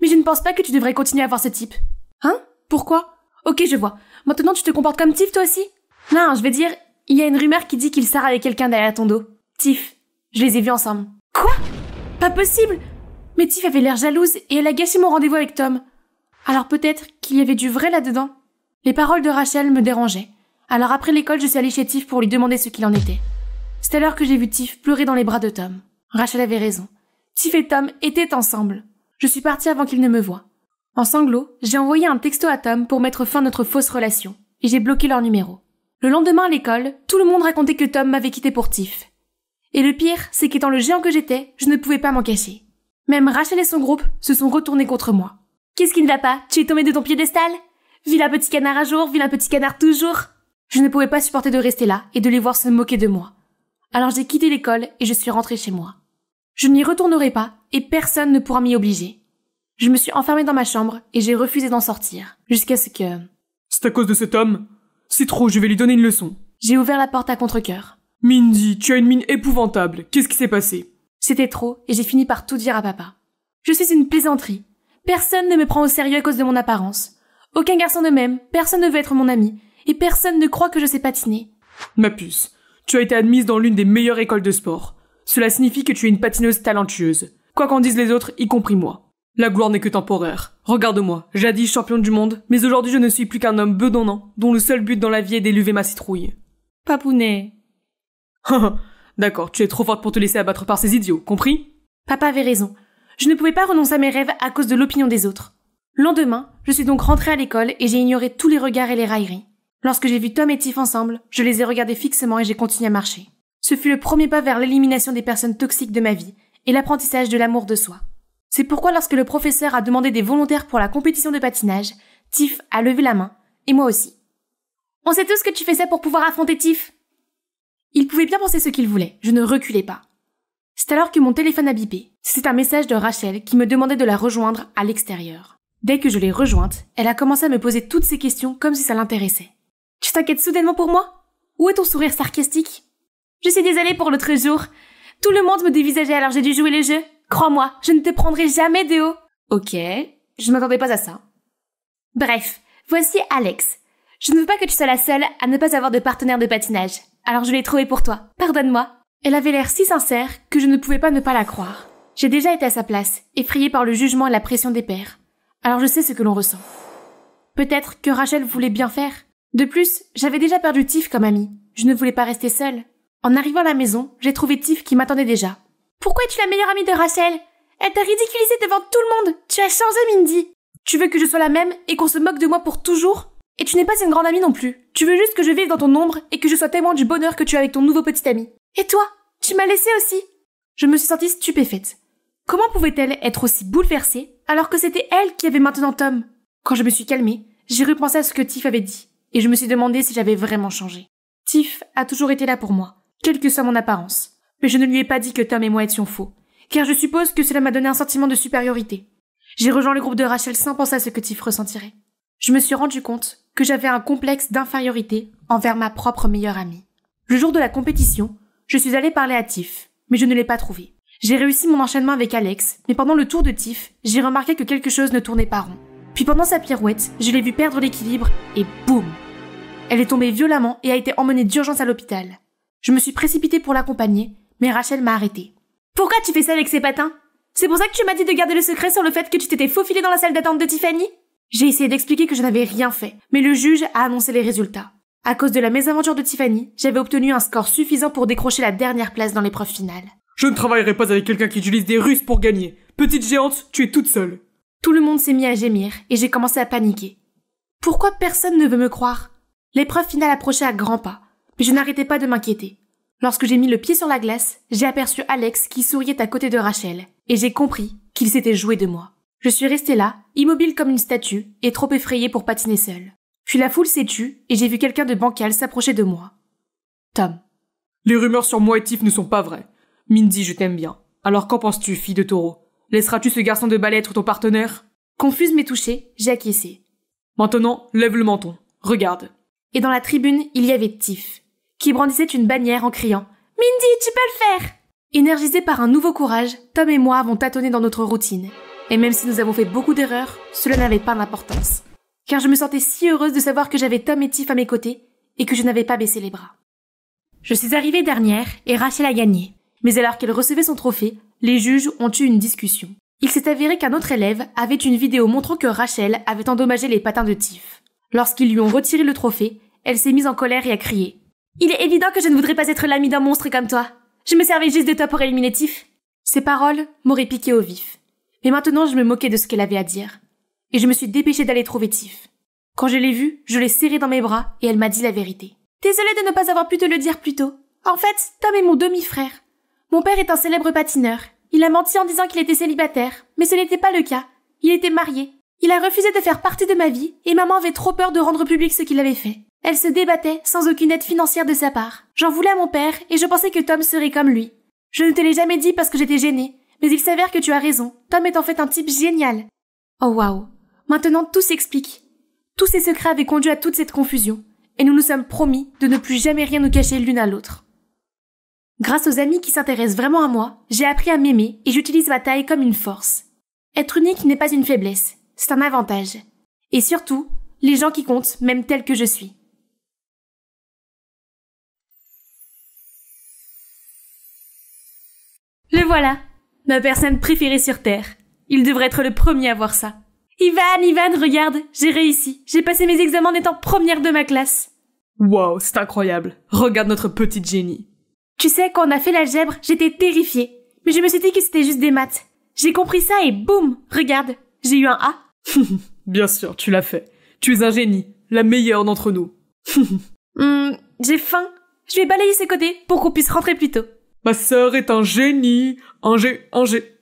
S1: Mais je ne pense pas que tu devrais continuer à voir ce type. Hein? Pourquoi? Ok, je vois. Maintenant tu te comportes comme Tiff toi aussi? Non, je veux dire, il y a une rumeur qui dit qu'il sort avec quelqu'un derrière ton dos. Tiff. Je les ai vus ensemble. Quoi? Pas possible! Mais Tiff avait l'air jalouse et elle a gâché mon rendez-vous avec Tom. Alors peut-être qu'il y avait du vrai là-dedans. Les paroles de Rachel me dérangeaient. Alors après l'école, je suis allée chez Tiff pour lui demander ce qu'il en était. C'est alors que j'ai vu Tiff pleurer dans les bras de Tom. Rachel avait raison. Tiff et Tom étaient ensemble. Je suis partie avant qu'il ne me voie. En sanglots, j'ai envoyé un texto à Tom pour mettre fin à notre fausse relation. Et j'ai bloqué leur numéro. Le lendemain à l'école, tout le monde racontait que Tom m'avait quitté pour Tiff. Et le pire, c'est qu'étant le géant que j'étais, je ne pouvais pas m'en cacher. Même Rachel et son groupe se sont retournés contre moi. Qu'est-ce qui ne va pas? Tu es tombé de ton piédestal? Vilain petit canard un jour, vilain petit canard toujours. Je ne pouvais pas supporter de rester là et de les voir se moquer de moi. Alors j'ai quitté l'école et je suis rentrée chez moi. Je n'y retournerai pas et personne ne pourra m'y obliger. Je me suis enfermée dans ma chambre et j'ai refusé d'en sortir, jusqu'à ce que...
S2: C'est à cause de cet homme? C'est trop, je vais lui donner une leçon.
S1: J'ai ouvert la porte à contre-cœur.
S2: Mindy, tu as une mine épouvantable. Qu'est-ce qui s'est passé?
S1: C'était trop et j'ai fini par tout dire à papa. Je suis une plaisanterie. Personne ne me prend au sérieux à cause de mon apparence. Aucun garçon ne m'aime, personne ne veut être mon ami, et personne ne croit que je sais patiner.
S2: Ma puce, tu as été admise dans l'une des meilleures écoles de sport. Cela signifie que tu es une patineuse talentueuse. Quoi qu'en disent les autres, y compris moi. La gloire n'est que temporaire. Regarde-moi, jadis championne du monde, mais aujourd'hui je ne suis plus qu'un homme bedonnant, dont le seul but dans la vie est d'élever ma citrouille.
S1: Papounet.
S2: D'accord, tu es trop forte pour te laisser abattre par ces idiots, compris?
S1: Papa avait raison. Je ne pouvais pas renoncer à mes rêves à cause de l'opinion des autres. Le lendemain, je suis donc rentrée à l'école et j'ai ignoré tous les regards et les railleries. Lorsque j'ai vu Tom et Tiff ensemble, je les ai regardés fixement et j'ai continué à marcher. Ce fut le premier pas vers l'élimination des personnes toxiques de ma vie et l'apprentissage de l'amour de soi. C'est pourquoi lorsque le professeur a demandé des volontaires pour la compétition de patinage, Tiff a levé la main, et moi aussi. On sait tous que tu fais ça pour pouvoir affronter Tiff. Il pouvait bien penser ce qu'il voulait, je ne reculais pas. C'est alors que mon téléphone a bipé. C'était un message de Rachel qui me demandait de la rejoindre à l'extérieur. Dès que je l'ai rejointe, elle a commencé à me poser toutes ces questions comme si ça l'intéressait. Tu t'inquiètes soudainement pour moi? Où est ton sourire sarcastique? Je suis désolée pour l'autre jour. Tout le monde me dévisageait alors j'ai dû jouer le jeu. Crois-moi, je ne te prendrai jamais de haut. Ok, je m'attendais pas à ça. Bref, voici Alex. Je ne veux pas que tu sois la seule à ne pas avoir de partenaire de patinage. Alors je l'ai trouvé pour toi. Pardonne-moi. Elle avait l'air si sincère que je ne pouvais pas ne pas la croire. J'ai déjà été à sa place, effrayée par le jugement et la pression des pairs. Alors je sais ce que l'on ressent. Peut-être que Rachel voulait bien faire. De plus, j'avais déjà perdu Tiff comme amie. Je ne voulais pas rester seule. En arrivant à la maison, j'ai trouvé Tiff qui m'attendait déjà. Pourquoi es-tu la meilleure amie de Rachel? Elle t'a ridiculisée devant tout le monde. Tu as changé, Mindy. Tu veux que je sois la même et qu'on se moque de moi pour toujours? Et tu n'es pas une grande amie non plus. Tu veux juste que je vive dans ton ombre et que je sois témoin du bonheur que tu as avec ton nouveau petit ami. Et toi? Tu m'as laissée aussi. Je me suis sentie stupéfaite. Comment pouvait-elle être aussi bouleversée alors que c'était elle qui avait maintenant Tom? Quand je me suis calmée, j'ai repensé à ce que Tiff avait dit et je me suis demandé si j'avais vraiment changé. Tiff a toujours été là pour moi, quelle que soit mon apparence. Mais je ne lui ai pas dit que Tom et moi étions faux, car je suppose que cela m'a donné un sentiment de supériorité. J'ai rejoint le groupe de Rachel sans penser à ce que Tiff ressentirait. Je me suis rendu compte que j'avais un complexe d'infériorité envers ma propre meilleure amie. Le jour de la compétition, je suis allée parler à Tiff, mais je ne l'ai pas trouvée. J'ai réussi mon enchaînement avec Alex, mais pendant le tour de Tiff, j'ai remarqué que quelque chose ne tournait pas rond. Puis pendant sa pirouette, je l'ai vue perdre l'équilibre et boum! Elle est tombée violemment et a été emmenée d'urgence à l'hôpital. Je me suis précipitée pour l'accompagner, mais Rachel m'a arrêtée. Pourquoi tu fais ça avec ces patins? C'est pour ça que tu m'as dit de garder le secret sur le fait que tu t'étais faufilée dans la salle d'attente de Tiffany? J'ai essayé d'expliquer que je n'avais rien fait, mais le juge a annoncé les résultats. À cause de la mésaventure de Tiffany, j'avais obtenu un score suffisant pour décrocher la dernière place dans l'épreuve finale.
S2: Je ne travaillerai pas avec quelqu'un qui utilise des ruses pour gagner. Petite géante, tu es toute seule.
S1: Tout le monde s'est mis à gémir et j'ai commencé à paniquer. Pourquoi personne ne veut me croire? L'épreuve finale approchait à grands pas, mais je n'arrêtais pas de m'inquiéter. Lorsque j'ai mis le pied sur la glace, j'ai aperçu Alex qui souriait à côté de Rachel, et j'ai compris qu'il s'était joué de moi. Je suis restée là, immobile comme une statue, et trop effrayée pour patiner seule. Puis la foule s'est tue, et j'ai vu quelqu'un de bancal s'approcher de moi. Tom.
S2: Les rumeurs sur moi et Tiff ne sont pas vraies. Mindy, je t'aime bien. Alors qu'en penses-tu, fille de taureau? Laisseras-tu ce garçon de balai être ton partenaire?
S1: Confuse mais touchée, j'ai acquiescé.
S2: Maintenant, lève le menton. Regarde.
S1: Et dans la tribune, il y avait Tiff, qui brandissait une bannière en criant « Mindy, tu peux le faire !» Énergisés par un nouveau courage, Tom et moi avons tâtonné dans notre routine. Et même si nous avons fait beaucoup d'erreurs, cela n'avait pas d'importance. Car je me sentais si heureuse de savoir que j'avais Tom et Tiff à mes côtés et que je n'avais pas baissé les bras. Je suis arrivée dernière et Rachel a gagné. Mais alors qu'elle recevait son trophée, les juges ont eu une discussion. Il s'est avéré qu'un autre élève avait une vidéo montrant que Rachel avait endommagé les patins de Tiff. Lorsqu'ils lui ont retiré le trophée, elle s'est mise en colère et a crié « Il est évident que je ne voudrais pas être l'amie d'un monstre comme toi. Je me servais juste de toi pour éliminer Tiff. » Ces paroles m'auraient piqué au vif. Mais maintenant je me moquais de ce qu'elle avait à dire. Et je me suis dépêchée d'aller trouver Tiff. Quand je l'ai vue, je l'ai serrée dans mes bras et elle m'a dit la vérité. « Désolée de ne pas avoir pu te le dire plus tôt. En fait, Tom est mon demi-frère. Mon père est un célèbre patineur. Il a menti en disant qu'il était célibataire, mais ce n'était pas le cas. Il était marié. Il a refusé de faire partie de ma vie et maman avait trop peur de rendre public ce qu'il avait fait. Elle se débattait sans aucune aide financière de sa part. J'en voulais à mon père et je pensais que Tom serait comme lui. Je ne te l'ai jamais dit parce que j'étais gênée, mais il s'avère que tu as raison. Tom est en fait un type génial. Oh waouh. Maintenant tout s'explique. Tous ces secrets avaient conduit à toute cette confusion et nous nous sommes promis de ne plus jamais rien nous cacher l'une à l'autre. Grâce aux amis qui s'intéressent vraiment à moi, j'ai appris à m'aimer et j'utilise ma taille comme une force. Être unique n'est pas une faiblesse, c'est un avantage. Et surtout, les gens qui comptent m'aiment tel que je suis. Le voilà, ma personne préférée sur Terre. Il devrait être le premier à voir ça. Ivan, regarde, j'ai réussi. J'ai passé mes examens en étant première de ma classe.
S2: Wow, c'est incroyable. Regarde notre petite génie.
S1: Tu sais, quand on a fait l'algèbre, j'étais terrifiée. Mais je me suis dit que c'était juste des maths. J'ai compris ça et boum, regarde, j'ai eu un A.
S2: Bien sûr, tu l'as fait. Tu es un génie, la meilleure d'entre nous.
S1: J'ai faim. Je vais balayer ses côtés pour qu'on puisse rentrer plus tôt.
S2: Ma sœur est un génie,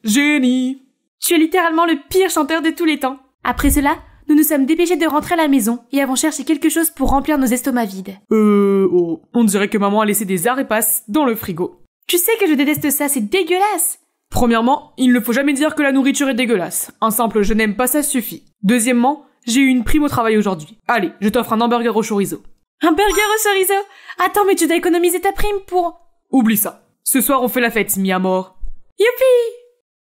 S2: génie.
S1: Tu es littéralement le pire chanteur de tous les temps. Après cela, nous nous sommes dépêchés de rentrer à la maison et avons cherché quelque chose pour remplir nos estomacs vides.
S2: On dirait que maman a laissé des arepas dans le frigo.
S1: Tu sais que je déteste ça, c'est dégueulasse.
S2: Premièrement, il ne faut jamais dire que la nourriture est dégueulasse. Un simple je n'aime pas ça suffit. Deuxièmement, j'ai eu une prime au travail aujourd'hui. Allez, je t'offre un hamburger au chorizo.
S1: Un burger au chorizo? Attends, mais tu dois économiser ta prime pour...
S2: Oublie ça. Ce soir, on fait la fête, mi amor.
S1: Youpi!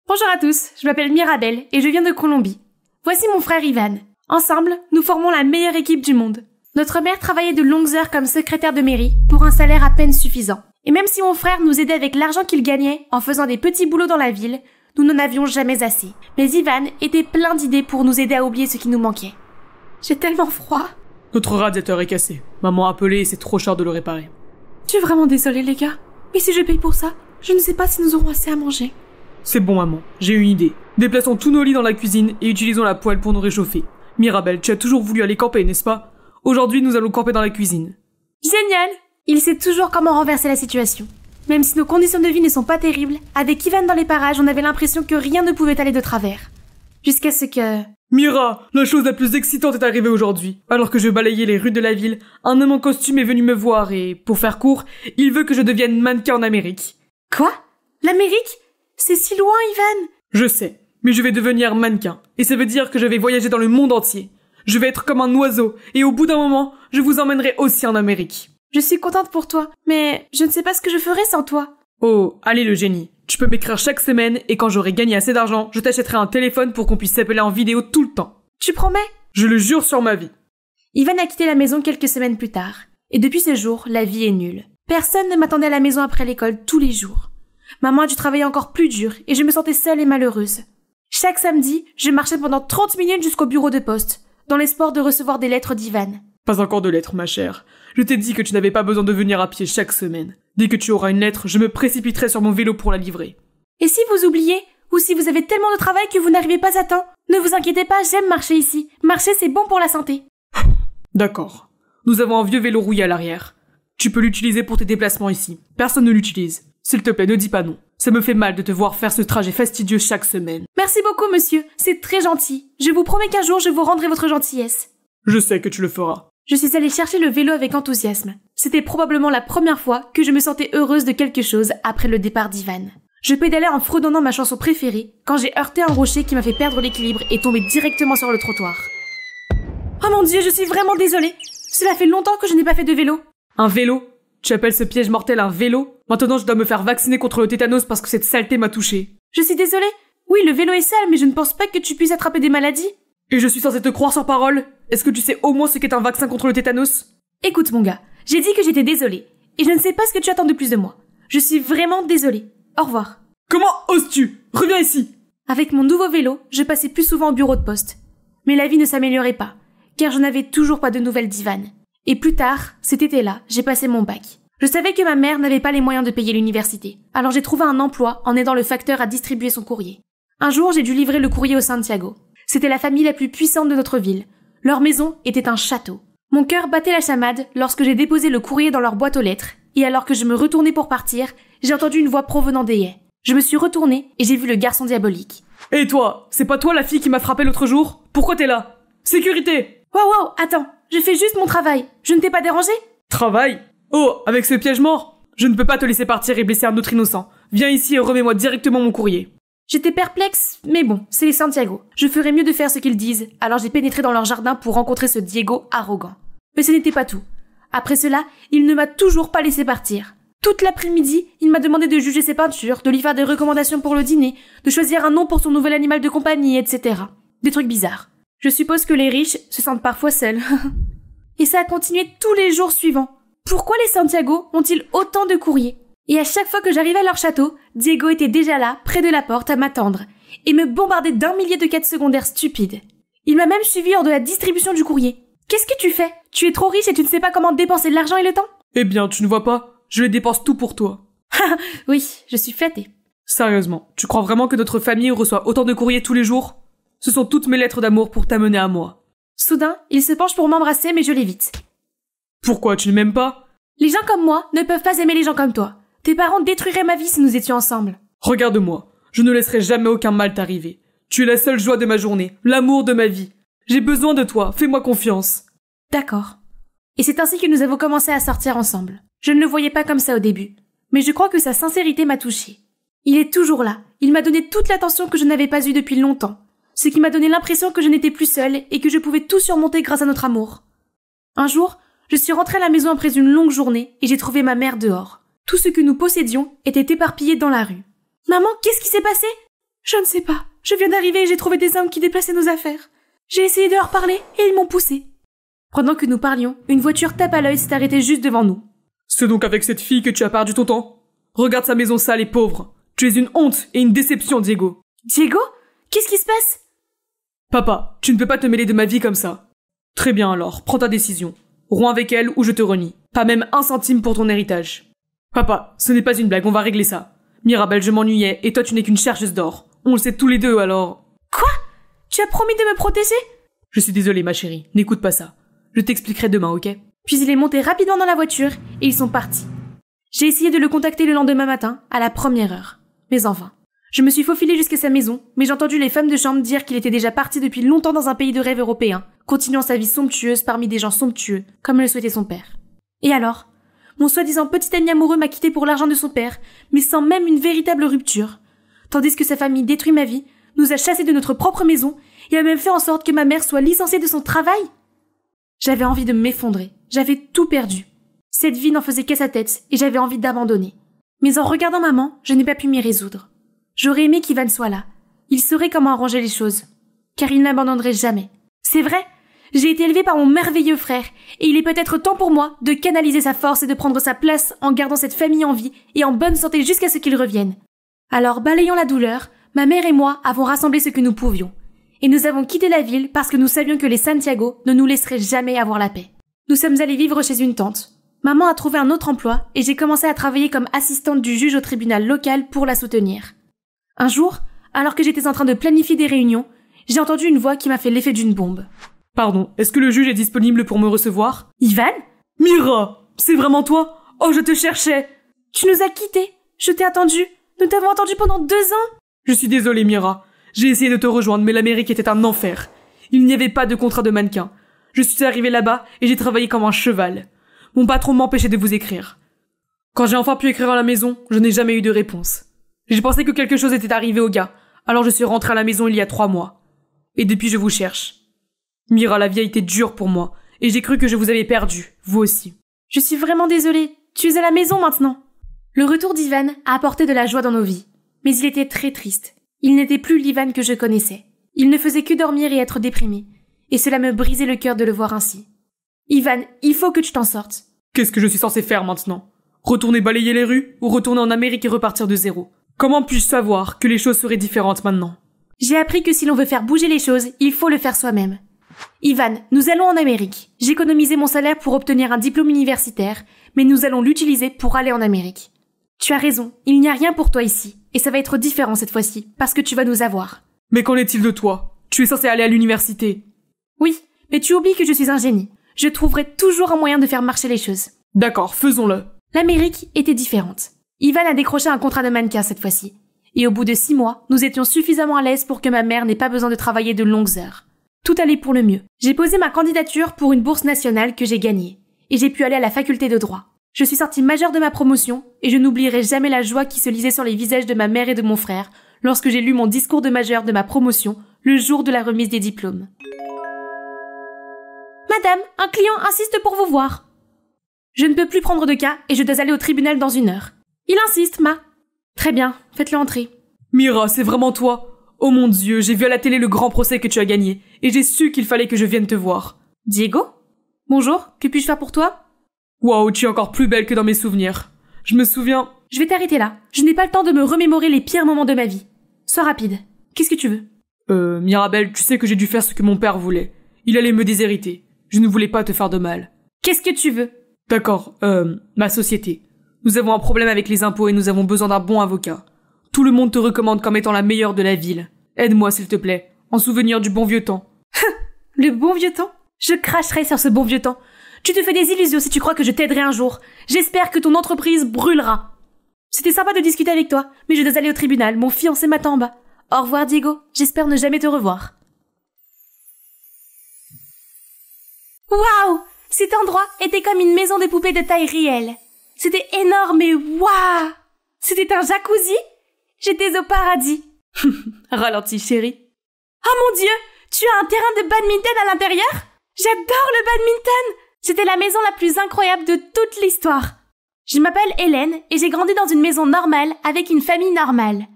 S1: Bonjour à tous, je m'appelle Mirabelle et je viens de Colombie. Voici mon frère Ivan. Ensemble, nous formons la meilleure équipe du monde. Notre mère travaillait de longues heures comme secrétaire de mairie pour un salaire à peine suffisant. Et même si mon frère nous aidait avec l'argent qu'il gagnait en faisant des petits boulots dans la ville, nous n'en avions jamais assez. Mais Ivan était plein d'idées pour nous aider à oublier ce qui nous manquait. J'ai tellement froid.
S2: Notre radiateur est cassé. Maman a appelé et c'est trop cher de le réparer.
S1: Je suis vraiment désolée les gars. Mais si je paye pour ça, je ne sais pas si nous aurons assez à manger.
S2: C'est bon maman, j'ai une idée. Déplaçons tous nos lits dans la cuisine et utilisons la poêle pour nous réchauffer. Mirabelle, tu as toujours voulu aller camper, n'est-ce pas? Aujourd'hui, nous allons camper dans la cuisine.
S1: Génial! Il sait toujours comment renverser la situation. Même si nos conditions de vie ne sont pas terribles, avec Ivan dans les parages, on avait l'impression que rien ne pouvait aller de travers. Jusqu'à ce que...
S2: Mira, la chose la plus excitante est arrivée aujourd'hui. Alors que je balayais les rues de la ville, un homme en costume est venu me voir et, pour faire court, il veut que je devienne mannequin en Amérique.
S1: Quoi? L'Amérique? C'est si loin, Ivan!
S2: Je sais, mais je vais devenir mannequin, et ça veut dire que je vais voyager dans le monde entier. Je vais être comme un oiseau, et au bout d'un moment, je vous emmènerai aussi en Amérique.
S1: Je suis contente pour toi, mais je ne sais pas ce que je ferais sans toi.
S2: Oh, allez le génie. Tu peux m'écrire chaque semaine, et quand j'aurai gagné assez d'argent, je t'achèterai un téléphone pour qu'on puisse s'appeler en vidéo tout le temps.
S1: Tu promets?
S2: Je le jure sur ma vie.
S1: Ivan a quitté la maison quelques semaines plus tard, et depuis ce jour, la vie est nulle. Personne ne m'attendait à la maison après l'école tous les jours. Maman a dû travailler encore plus dur, et je me sentais seule et malheureuse. Chaque samedi, je marchais pendant 30 minutes jusqu'au bureau de poste, dans l'espoir de recevoir des lettres d'Ivan.
S2: Pas encore de lettres, ma chère. Je t'ai dit que tu n'avais pas besoin de venir à pied chaque semaine. Dès que tu auras une lettre, je me précipiterai sur mon vélo pour la livrer.
S1: Et si vous oubliez, ou si vous avez tellement de travail que vous n'arrivez pas à temps, ne vous inquiétez pas, j'aime marcher ici. Marcher, c'est bon pour la santé.
S2: D'accord. Nous avons un vieux vélo rouillé à l'arrière. Tu peux l'utiliser pour tes déplacements ici. Personne ne l'utilise. S'il te plaît, ne dis pas non. Ça me fait mal de te voir faire ce trajet fastidieux chaque semaine.
S1: Merci beaucoup, monsieur. C'est très gentil. Je vous promets qu'un jour, je vous rendrai votre gentillesse.
S2: Je sais que tu le feras.
S1: Je suis allée chercher le vélo avec enthousiasme. C'était probablement la première fois que je me sentais heureuse de quelque chose après le départ d'Ivan. Je pédalais en fredonnant ma chanson préférée quand j'ai heurté un rocher qui m'a fait perdre l'équilibre et tomber directement sur le trottoir. Oh mon Dieu, je suis vraiment désolée. Cela fait longtemps que je n'ai pas fait de vélo.
S2: Un vélo? Tu appelles ce piège mortel un vélo? Maintenant, je dois me faire vacciner contre le tétanos parce que cette saleté m'a touché.
S1: Je suis désolée. Oui, le vélo est sale, mais je ne pense pas que tu puisses attraper des maladies.
S2: Et je suis censée te croire sur parole? Est-ce que tu sais au moins ce qu'est un vaccin contre le tétanos?
S1: Écoute, mon gars, j'ai dit que j'étais désolée. Et je ne sais pas ce que tu attends de plus de moi. Je suis vraiment désolée. Au revoir.
S2: Comment oses-tu? Reviens ici!
S1: Avec mon nouveau vélo, je passais plus souvent au bureau de poste. Mais la vie ne s'améliorait pas, car je n'avais toujours pas de nouvelles d'Ivan. Et plus tard, cet été-là, j'ai passé mon bac. Je savais que ma mère n'avait pas les moyens de payer l'université, alors j'ai trouvé un emploi en aidant le facteur à distribuer son courrier. Un jour, j'ai dû livrer le courrier au Santiago. C'était la famille la plus puissante de notre ville. Leur maison était un château. Mon cœur battait la chamade lorsque j'ai déposé le courrier dans leur boîte aux lettres, et alors que je me retournais pour partir, j'ai entendu une voix provenant des haies. Je me suis retournée et j'ai vu le garçon diabolique.
S2: Et toi, c'est pas toi la fille qui m'a frappé l'autre jour? Pourquoi t'es là? Sécurité!
S1: Wow, attends, je fais juste mon travail. Je ne t'ai pas dérangé?
S2: Travail? Oh, avec ce piège mort? Je ne peux pas te laisser partir et blesser un autre innocent. Viens ici et remets-moi directement mon courrier.
S1: J'étais perplexe, mais bon, c'est les Santiago. Je ferais mieux de faire ce qu'ils disent, alors j'ai pénétré dans leur jardin pour rencontrer ce Diego arrogant. Mais ce n'était pas tout. Après cela, il ne m'a toujours pas laissé partir. Toute l'après-midi, il m'a demandé de juger ses peintures, de lui faire des recommandations pour le dîner, de choisir un nom pour son nouvel animal de compagnie, etc. Des trucs bizarres. Je suppose que les riches se sentent parfois seuls. Et ça a continué tous les jours suivants. Pourquoi les Santiago ont-ils autant de courriers? Et à chaque fois que j'arrivais à leur château, Diego était déjà là, près de la porte, à m'attendre, et me bombardait d'un millier de quêtes secondaires stupides. Il m'a même suivi lors de la distribution du courrier. Qu'est-ce que tu fais? Tu es trop riche et tu ne sais pas comment dépenser de l'argent et le temps?
S2: Eh bien, tu ne vois pas? Je les dépense tout pour toi.
S1: Oui, je suis flattée.
S2: Sérieusement, tu crois vraiment que notre famille reçoit autant de courriers tous les jours? Ce sont toutes mes lettres d'amour pour t'amener à moi.
S1: Soudain, il se penche pour m'embrasser, mais je l'évite.
S2: Pourquoi, tu ne m'aimes pas?
S1: Les gens comme moi ne peuvent pas aimer les gens comme toi. Tes parents détruiraient ma vie si nous étions ensemble.
S2: Regarde-moi, je ne laisserai jamais aucun mal t'arriver. Tu es la seule joie de ma journée, l'amour de ma vie. J'ai besoin de toi, fais-moi confiance.
S1: D'accord. Et c'est ainsi que nous avons commencé à sortir ensemble. Je ne le voyais pas comme ça au début, mais je crois que sa sincérité m'a touchée. Il est toujours là, il m'a donné toute l'attention que je n'avais pas eue depuis longtemps, ce qui m'a donné l'impression que je n'étais plus seule et que je pouvais tout surmonter grâce à notre amour. Un jour, je suis rentrée à la maison après une longue journée et j'ai trouvé ma mère dehors. Tout ce que nous possédions était éparpillé dans la rue. « Maman, qu'est-ce qui s'est passé ?» « Je ne sais pas. Je viens d'arriver et j'ai trouvé des hommes qui déplaçaient nos affaires. J'ai essayé de leur parler et ils m'ont poussée. » Pendant que nous parlions, une voiture tape à l'œil s'est arrêtée juste devant nous.
S2: « C'est donc avec cette fille que tu as perdu ton temps? Regarde sa maison sale et pauvre. Tu es une honte et une déception, Diego. »«
S1: Diego? Qu'est-ce qui se passe ?»«
S2: Papa, tu ne peux pas te mêler de ma vie comme ça. » « Très bien alors, prends ta décision. Romps avec elle ou je te renie. Pas même un centime pour ton héritage. »« Papa, ce n'est pas une blague, on va régler ça. Mirabelle, je m'ennuyais et toi tu n'es qu'une chercheuse d'or. On le sait tous les deux alors... »
S1: « Quoi? Tu as promis de me protéger ?»«
S2: Je suis désolée ma chérie, n'écoute pas ça. Je t'expliquerai demain, ok ?»
S1: Puis il est monté rapidement dans la voiture et ils sont partis. J'ai essayé de le contacter le lendemain matin, à la première heure. Mais enfin, je me suis faufilée jusqu'à sa maison, mais j'ai entendu les femmes de chambre dire qu'il était déjà parti depuis longtemps dans un pays de rêve européen, continuant sa vie somptueuse parmi des gens somptueux, comme le souhaitait son père. Et alors? Mon soi-disant petit ami amoureux m'a quitté pour l'argent de son père, mais sans même une véritable rupture. Tandis que sa famille détruit ma vie, nous a chassés de notre propre maison, et a même fait en sorte que ma mère soit licenciée de son travail. J'avais envie de m'effondrer. J'avais tout perdu. Cette vie n'en faisait qu'à sa tête et j'avais envie d'abandonner. Mais en regardant maman, je n'ai pas pu m'y résoudre. J'aurais aimé qu'Ivan soit là. Il saurait comment arranger les choses. Car il n'abandonnerait jamais. C'est vrai, j'ai été élevée par mon merveilleux frère et il est peut-être temps pour moi de canaliser sa force et de prendre sa place en gardant cette famille en vie et en bonne santé jusqu'à ce qu'il revienne. Alors, balayant la douleur, ma mère et moi avons rassemblé ce que nous pouvions. Et nous avons quitté la ville parce que nous savions que les Santiago ne nous laisseraient jamais avoir la paix. Nous sommes allés vivre chez une tante. Maman a trouvé un autre emploi et j'ai commencé à travailler comme assistante du juge au tribunal local pour la soutenir. Un jour, alors que j'étais en train de planifier des réunions, j'ai entendu une voix qui m'a fait l'effet d'une bombe.
S2: « Pardon, est-ce que le juge est disponible pour me recevoir ?»«
S1: Ivan ?
S2: Mira, c'est vraiment toi? Oh, je te cherchais !»«
S1: Tu nous as quittés. Je t'ai attendu. Nous t'avons attendu pendant 2 ans.
S2: Je suis désolé, Mira. J'ai essayé de te rejoindre, mais l'Amérique était un enfer. Il n'y avait pas de contrat de mannequin. Je suis arrivé là-bas et j'ai travaillé comme un cheval. Mon patron m'empêchait de vous écrire. Quand j'ai enfin pu écrire à la maison, je n'ai jamais eu de réponse. J'ai pensé que quelque chose était arrivé au gars, alors je suis rentré à la maison il y a 3 mois. Et depuis, je vous cherche. Mira, la vie a été dure pour moi, et j'ai cru que je vous avais perdu, vous aussi.
S1: Je suis vraiment désolée. Tu es à la maison maintenant. Le retour d'Ivan a apporté de la joie dans nos vies. Mais il était très triste. Il n'était plus l'Ivan que je connaissais. Il ne faisait que dormir et être déprimé. Et cela me brisait le cœur de le voir ainsi. Ivan, il faut que tu t'en sortes.
S2: Qu'est-ce que je suis censé faire maintenant? Retourner balayer les rues ou retourner en Amérique et repartir de zéro? Comment puis-je savoir que les choses seraient différentes maintenant?
S1: J'ai appris que si l'on veut faire bouger les choses, il faut le faire soi-même. Ivan, nous allons en Amérique. J'ai économisé mon salaire pour obtenir un diplôme universitaire, mais nous allons l'utiliser pour aller en Amérique. Tu as raison, il n'y a rien pour toi ici, et ça va être différent cette fois-ci, parce que tu vas nous avoir.
S2: Mais qu'en est-il de toi? Tu es censé aller à l'université.
S1: Oui, mais tu oublies que je suis un génie. Je trouverai toujours un moyen de faire marcher les choses.
S2: D'accord, faisons-le.
S1: L'Amérique était différente. Ivan a décroché un contrat de mannequin cette fois-ci. Et au bout de 6 mois, nous étions suffisamment à l'aise pour que ma mère n'ait pas besoin de travailler de longues heures. Tout allait pour le mieux. J'ai posé ma candidature pour une bourse nationale que j'ai gagnée. Et j'ai pu aller à la faculté de droit. Je suis sortie majeure de ma promotion et je n'oublierai jamais la joie qui se lisait sur les visages de ma mère et de mon frère lorsque j'ai lu mon discours de majeure de ma promotion le jour de la remise des diplômes. Madame, un client insiste pour vous voir. Je ne peux plus prendre de cas et je dois aller au tribunal dans 1 heure. Il insiste, ma. Très bien, faites-le entrer.
S2: Mira, c'est vraiment toi? Oh mon Dieu, j'ai vu à la télé le grand procès que tu as gagné et j'ai su qu'il fallait que je vienne te voir.
S1: Diego? Bonjour, que puis-je faire pour toi?
S2: Waouh, tu es encore plus belle que dans mes souvenirs. Je me souviens...
S1: Je vais t'arrêter là. Je n'ai pas le temps de me remémorer les pires moments de ma vie. Sois rapide. Qu'est-ce que tu veux?
S2: Mirabelle, tu sais que j'ai dû faire ce que mon père voulait. Il allait me déshériter. Je ne voulais pas te faire de mal.
S1: Qu'est-ce que tu veux?
S2: D'accord, ma société. Nous avons un problème avec les impôts et nous avons besoin d'un bon avocat. Tout le monde te recommande comme étant la meilleure de la ville. Aide-moi, s'il te plaît, en souvenir du bon vieux temps.
S1: Le bon vieux temps? Je cracherai sur ce bon vieux temps. Tu te fais des illusions si tu crois que je t'aiderai un jour. J'espère que ton entreprise brûlera. C'était sympa de discuter avec toi, mais je dois aller au tribunal. Mon fiancé m'attend en bas. Au revoir, Diego. J'espère ne jamais te revoir. Waouh! Cet endroit était comme une maison de poupées de taille réelle. C'était énorme et waouh! C'était un jacuzzi? J'étais au paradis.
S2: Ralentis, chérie.
S1: Oh mon Dieu! Tu as un terrain de badminton à l'intérieur? J'adore le badminton! C'était la maison la plus incroyable de toute l'histoire. Je m'appelle Hélène et j'ai grandi dans une maison normale avec une famille normale.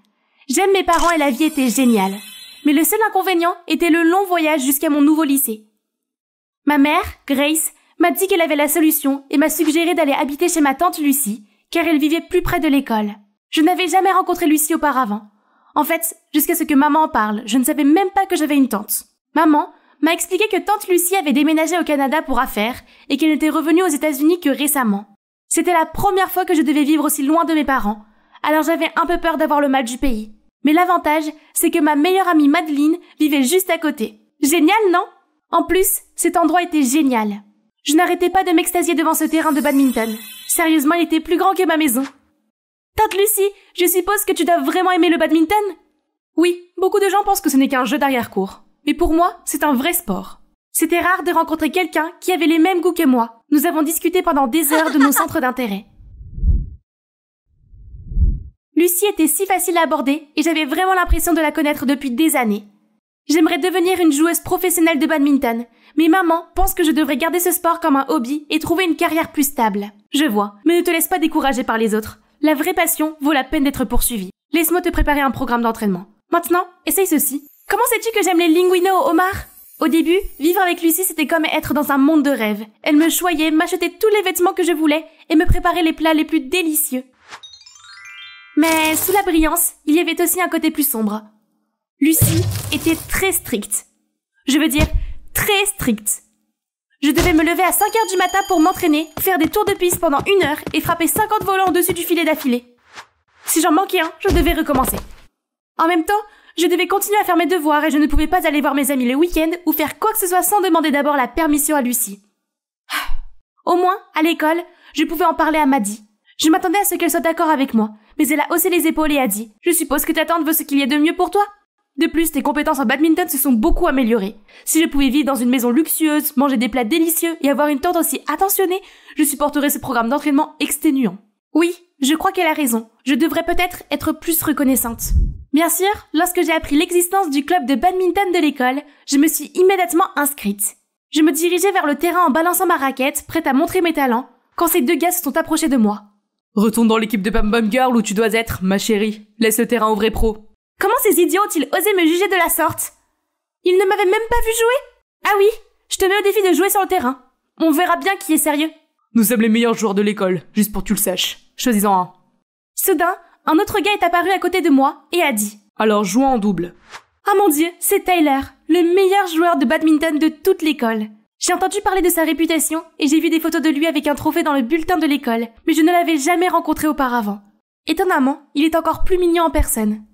S1: J'aime mes parents et la vie était géniale. Mais le seul inconvénient était le long voyage jusqu'à mon nouveau lycée. Ma mère, Grace, m'a dit qu'elle avait la solution et m'a suggéré d'aller habiter chez ma tante Lucie, car elle vivait plus près de l'école. Je n'avais jamais rencontré Lucie auparavant. En fait, jusqu'à ce que maman en parle, je ne savais même pas que j'avais une tante. Maman m'a expliqué que tante Lucie avait déménagé au Canada pour affaires et qu'elle n'était revenue aux États-Unis que récemment. C'était la première fois que je devais vivre aussi loin de mes parents, alors j'avais un peu peur d'avoir le mal du pays. Mais l'avantage, c'est que ma meilleure amie Madeleine vivait juste à côté. Génial, non? En plus, cet endroit était génial. Je n'arrêtais pas de m'extasier devant ce terrain de badminton. Sérieusement, il était plus grand que ma maison. Tante Lucie, je suppose que tu dois vraiment aimer le badminton? Oui, beaucoup de gens pensent que ce n'est qu'un jeu d'arrière-cour. Mais pour moi, c'est un vrai sport. C'était rare de rencontrer quelqu'un qui avait les mêmes goûts que moi. Nous avons discuté pendant des heures de nos centres d'intérêt. Lucie était si facile à aborder et j'avais vraiment l'impression de la connaître depuis des années. J'aimerais devenir une joueuse professionnelle de badminton, mais maman pense que je devrais garder ce sport comme un hobby et trouver une carrière plus stable. Je vois, mais ne te laisse pas décourager par les autres. La vraie passion vaut la peine d'être poursuivie. Laisse-moi te préparer un programme d'entraînement. Maintenant, essaye ceci. Comment sais-tu que j'aime les linguines au homard? Au début, vivre avec Lucie, c'était comme être dans un monde de rêve. Elle me choyait, m'achetait tous les vêtements que je voulais et me préparait les plats les plus délicieux. Mais sous la brillance, il y avait aussi un côté plus sombre. Lucie était très stricte. Je veux dire, très stricte. Je devais me lever à 5 heures du matin pour m'entraîner, faire des tours de piste pendant 1 heure et frapper 50 volants au-dessus du filet d'affilée. Si j'en manquais un, je devais recommencer. En même temps, je devais continuer à faire mes devoirs et je ne pouvais pas aller voir mes amis le week-end ou faire quoi que ce soit sans demander d'abord la permission à Lucie. Au moins, à l'école, je pouvais en parler à Maddy. Je m'attendais à ce qu'elle soit d'accord avec moi, mais elle a haussé les épaules et a dit « Je suppose que ta tante veut ce qu'il y ait de mieux pour toi ?» De plus, tes compétences en badminton se sont beaucoup améliorées. Si je pouvais vivre dans une maison luxueuse, manger des plats délicieux et avoir une tante aussi attentionnée, je supporterais ce programme d'entraînement exténuant. Oui, je crois qu'elle a raison. Je devrais peut-être être plus reconnaissante. Bien sûr, lorsque j'ai appris l'existence du club de badminton de l'école, je me suis immédiatement inscrite. Je me dirigeais vers le terrain en balançant ma raquette, prête à montrer mes talents, quand ces deux gars se sont approchés de moi.
S2: Retourne dans l'équipe de Bam Bam Girl où tu dois être, ma chérie. Laisse le terrain aux vrais pros.
S1: Comment ces idiots ont-ils osé me juger de la sorte? Ils ne m'avaient même pas vu jouer? Ah oui, je te mets au défi de jouer sur le terrain. On verra bien qui est sérieux.
S2: Nous sommes les meilleurs joueurs de l'école, juste pour que tu le saches. Choisis-en un.
S1: Soudain, un autre gars est apparu à côté de moi et a dit «
S2: Alors jouons en double. »
S1: Ah mon Dieu, c'est Tyler, le meilleur joueur de badminton de toute l'école. J'ai entendu parler de sa réputation et j'ai vu des photos de lui avec un trophée dans le bulletin de l'école, mais je ne l'avais jamais rencontré auparavant. Étonnamment, il est encore plus mignon en personne.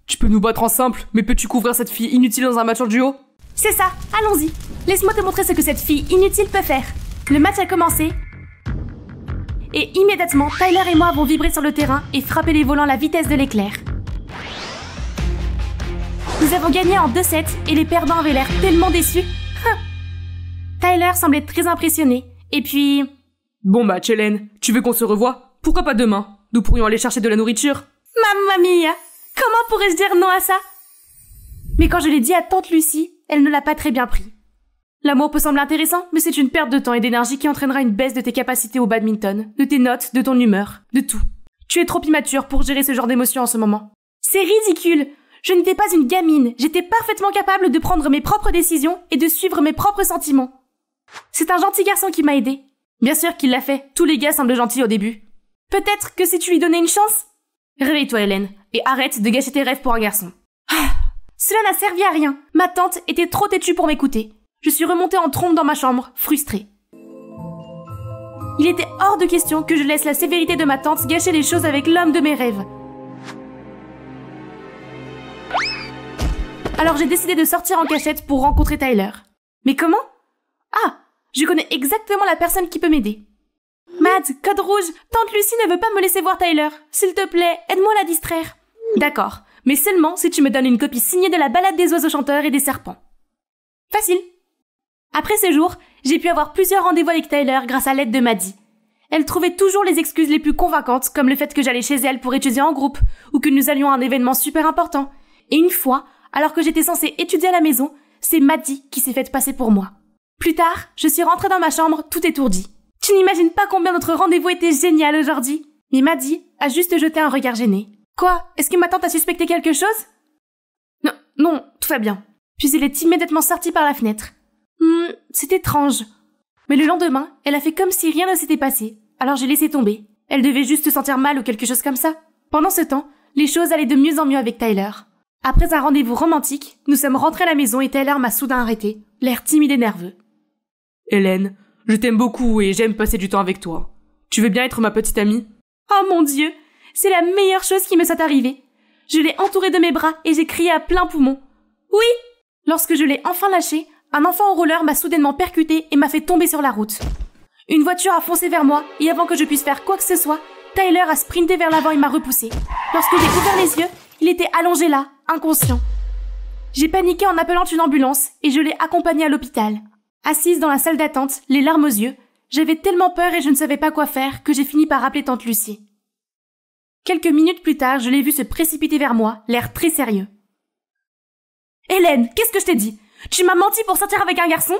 S2: Tu peux nous battre en simple, mais peux-tu couvrir cette fille inutile dans un match en duo?
S1: C'est ça, allons-y. Laisse-moi te montrer ce que cette fille inutile peut faire. Le match a commencé. Et immédiatement, Tyler et moi avons vibré sur le terrain et frappé les volants à la vitesse de l'éclair. Nous avons gagné en 2 sets et les perdants avaient l'air tellement déçus. Tyler semblait très impressionné. Et puis...
S2: Bon match, Hélène. Tu veux qu'on se revoie? Pourquoi pas demain? Nous pourrions aller chercher de la nourriture.
S1: Mamma mia! Comment pourrais-je dire non à ça? Mais quand je l'ai dit à tante Lucie, elle ne l'a pas très bien pris. L'amour peut sembler intéressant, mais c'est une perte de temps et d'énergie qui entraînera une baisse de tes capacités au badminton, de tes notes, de ton humeur, de tout. Tu es trop immature pour gérer ce genre d'émotions en ce moment. C'est ridicule! Je n'étais pas une gamine, j'étais parfaitement capable de prendre mes propres décisions et de suivre mes propres sentiments. C'est un gentil garçon qui m'a aidé. Bien sûr qu'il l'a fait, tous les gars semblent gentils au début. Peut-être que si tu lui donnais une chance? Réveille-toi Hélène, et arrête de gâcher tes rêves pour un garçon. Cela n'a servi à rien, ma tante était trop têtue pour m'écouter. Je suis remontée en trombe dans ma chambre, frustrée. Il était hors de question que je laisse la sévérité de ma tante gâcher les choses avec l'homme de mes rêves. Alors j'ai décidé de sortir en cachette pour rencontrer Tyler. Mais comment? Ah, je connais exactement la personne qui peut m'aider. Mads, code rouge, tante Lucie ne veut pas me laisser voir Tyler. S'il te plaît, aide-moi à la distraire. D'accord, mais seulement si tu me donnes une copie signée de la balade des oiseaux chanteurs et des serpents. Facile. Après ce jour, j'ai pu avoir plusieurs rendez-vous avec Tyler grâce à l'aide de Maddie. Elle trouvait toujours les excuses les plus convaincantes, comme le fait que j'allais chez elle pour étudier en groupe, ou que nous allions à un événement super important. Et une fois, alors que j'étais censée étudier à la maison, c'est Maddie qui s'est faite passer pour moi. Plus tard, je suis rentrée dans ma chambre, tout étourdie. Tu n'imagines pas combien notre rendez-vous était génial aujourd'hui. Mais Maddie a juste jeté un regard gêné. Quoi? Est-ce que ma tante a suspecté quelque chose? Non, tout va bien. Puis elle est immédiatement sortie par la fenêtre. C'est étrange. Mais le lendemain, elle a fait comme si rien ne s'était passé. Alors j'ai laissé tomber. Elle devait juste se sentir mal ou quelque chose comme ça. Pendant ce temps, les choses allaient de mieux en mieux avec Tyler. Après un rendez-vous romantique, nous sommes rentrés à la maison et Tyler m'a soudain arrêté, l'air timide et nerveux.
S2: Hélène, je t'aime beaucoup et j'aime passer du temps avec toi. Tu veux bien être ma petite amie?
S1: Oh mon Dieu! C'est la meilleure chose qui me soit arrivée. Je l'ai entouré de mes bras et j'ai crié à plein poumon. Oui! Lorsque je l'ai enfin lâché, un enfant au roller m'a soudainement percuté et m'a fait tomber sur la route. Une voiture a foncé vers moi et avant que je puisse faire quoi que ce soit, Tyler a sprinté vers l'avant et m'a repoussé. Lorsque j'ai ouvert les yeux, il était allongé là, inconscient. J'ai paniqué en appelant une ambulance et je l'ai accompagné à l'hôpital. Assise dans la salle d'attente, les larmes aux yeux, j'avais tellement peur et je ne savais pas quoi faire que j'ai fini par appeler tante Lucie. Quelques minutes plus tard, je l'ai vu se précipiter vers moi, l'air très sérieux. « Hélène, qu'est-ce que je t'ai dit? Tu m'as menti pour sortir avec un garçon ?»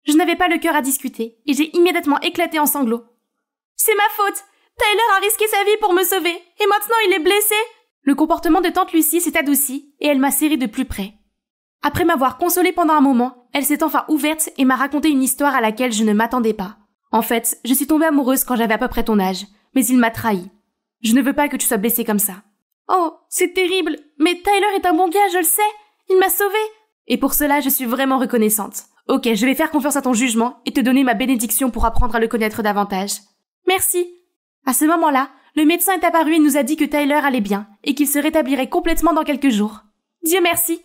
S1: Je n'avais pas le cœur à discuter et j'ai immédiatement éclaté en sanglots. « C'est ma faute! Tyler a risqué sa vie pour me sauver et maintenant il est blessé !» Le comportement de tante Lucie s'est adouci et elle m'a serré de plus près. Après m'avoir consolée pendant un moment, elle s'est enfin ouverte et m'a raconté une histoire à laquelle je ne m'attendais pas. En fait, je suis tombée amoureuse quand j'avais à peu près ton âge, mais il m'a trahie. Je ne veux pas que tu sois blessée comme ça. Oh, c'est terrible, mais Tyler est un bon gars, je le sais. Il m'a sauvée. Et pour cela, je suis vraiment reconnaissante. Ok, je vais faire confiance à ton jugement et te donner ma bénédiction pour apprendre à le connaître davantage. Merci. À ce moment-là, le médecin est apparu et nous a dit que Tyler allait bien et qu'il se rétablirait complètement dans quelques jours. Dieu merci.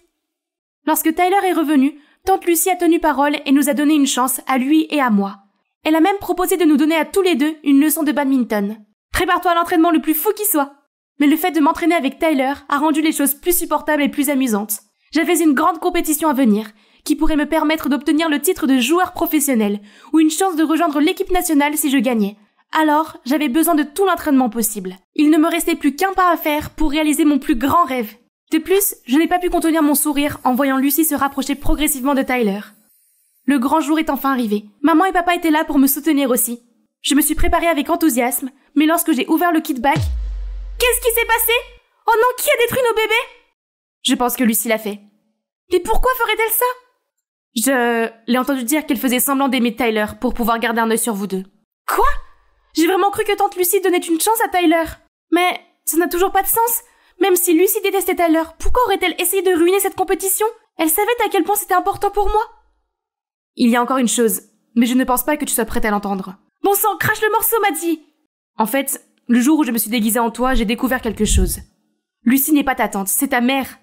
S1: Lorsque Tyler est revenu, tante Lucie a tenu parole et nous a donné une chance à lui et à moi. Elle a même proposé de nous donner à tous les deux une leçon de badminton. Prépare-toi à l'entraînement le plus fou qui soit. Mais le fait de m'entraîner avec Tyler a rendu les choses plus supportables et plus amusantes. J'avais une grande compétition à venir, qui pourrait me permettre d'obtenir le titre de joueur professionnel, ou une chance de rejoindre l'équipe nationale si je gagnais. Alors, j'avais besoin de tout l'entraînement possible. Il ne me restait plus qu'un pas à faire pour réaliser mon plus grand rêve. De plus, je n'ai pas pu contenir mon sourire en voyant Lucy se rapprocher progressivement de Tyler. Le grand jour est enfin arrivé. Maman et papa étaient là pour me soutenir aussi. Je me suis préparée avec enthousiasme, mais lorsque j'ai ouvert le kit bag... Qu'est-ce qui s'est passé? Oh non, qui a détruit nos bébés? Je pense que Lucy l'a fait. Mais pourquoi ferait-elle ça? Je l'ai entendu dire qu'elle faisait semblant d'aimer Tyler pour pouvoir garder un œil sur vous deux. Quoi? J'ai vraiment cru que tante Lucy donnait une chance à Tyler. Mais ça n'a toujours pas de sens. Même si Lucy détestait Tyler, pourquoi aurait-elle essayé de ruiner cette compétition? Elle savait à quel point c'était important pour moi. Il y a encore une chose, mais je ne pense pas que tu sois prête à l'entendre. Bon sang, crache le morceau, Maddie! En fait, le jour où je me suis déguisée en toi, j'ai découvert quelque chose. Lucy n'est pas ta tante, c'est ta mère.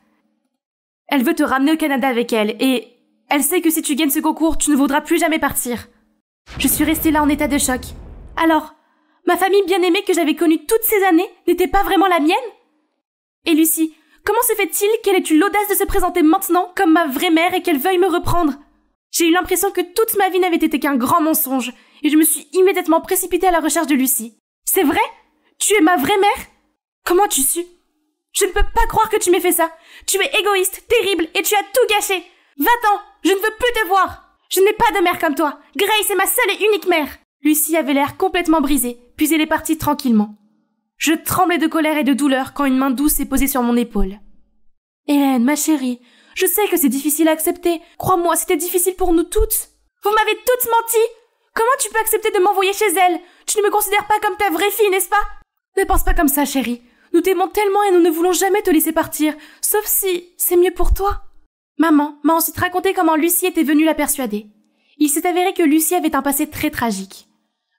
S1: Elle veut te ramener au Canada avec elle, et elle sait que si tu gagnes ce concours, tu ne voudras plus jamais partir. Je suis restée là en état de choc. Alors, ma famille bien-aimée que j'avais connue toutes ces années n'était pas vraiment la mienne? Et Lucy, comment se fait-il qu'elle ait eu l'audace de se présenter maintenant comme ma vraie mère et qu'elle veuille me reprendre? J'ai eu l'impression que toute ma vie n'avait été qu'un grand mensonge, et je me suis immédiatement précipitée à la recherche de Lucy. C'est vrai? Tu es ma vraie mère? Comment as-tu su? Je ne peux pas croire que tu m'aies fait ça. Tu es égoïste, terrible, et tu as tout gâché. Va-t'en, je ne veux plus te voir. Je n'ai pas de mère comme toi. Grace est ma seule et unique mère. Lucy avait l'air complètement brisée, puis elle est partie tranquillement. Je tremblais de colère et de douleur quand une main douce s'est posée sur mon épaule. Hélène, ma chérie, je sais que c'est difficile à accepter. Crois-moi, c'était difficile pour nous toutes. Vous m'avez toutes menti. Comment tu peux accepter de m'envoyer chez elle? Tu ne me considères pas comme ta vraie fille, n'est-ce pas? Ne pense pas comme ça, chérie. Nous t'aimons tellement et nous ne voulons jamais te laisser partir, sauf si c'est mieux pour toi. Maman m'a ensuite raconté comment Lucy était venue la persuader. Il s'est avéré que Lucy avait un passé très tragique.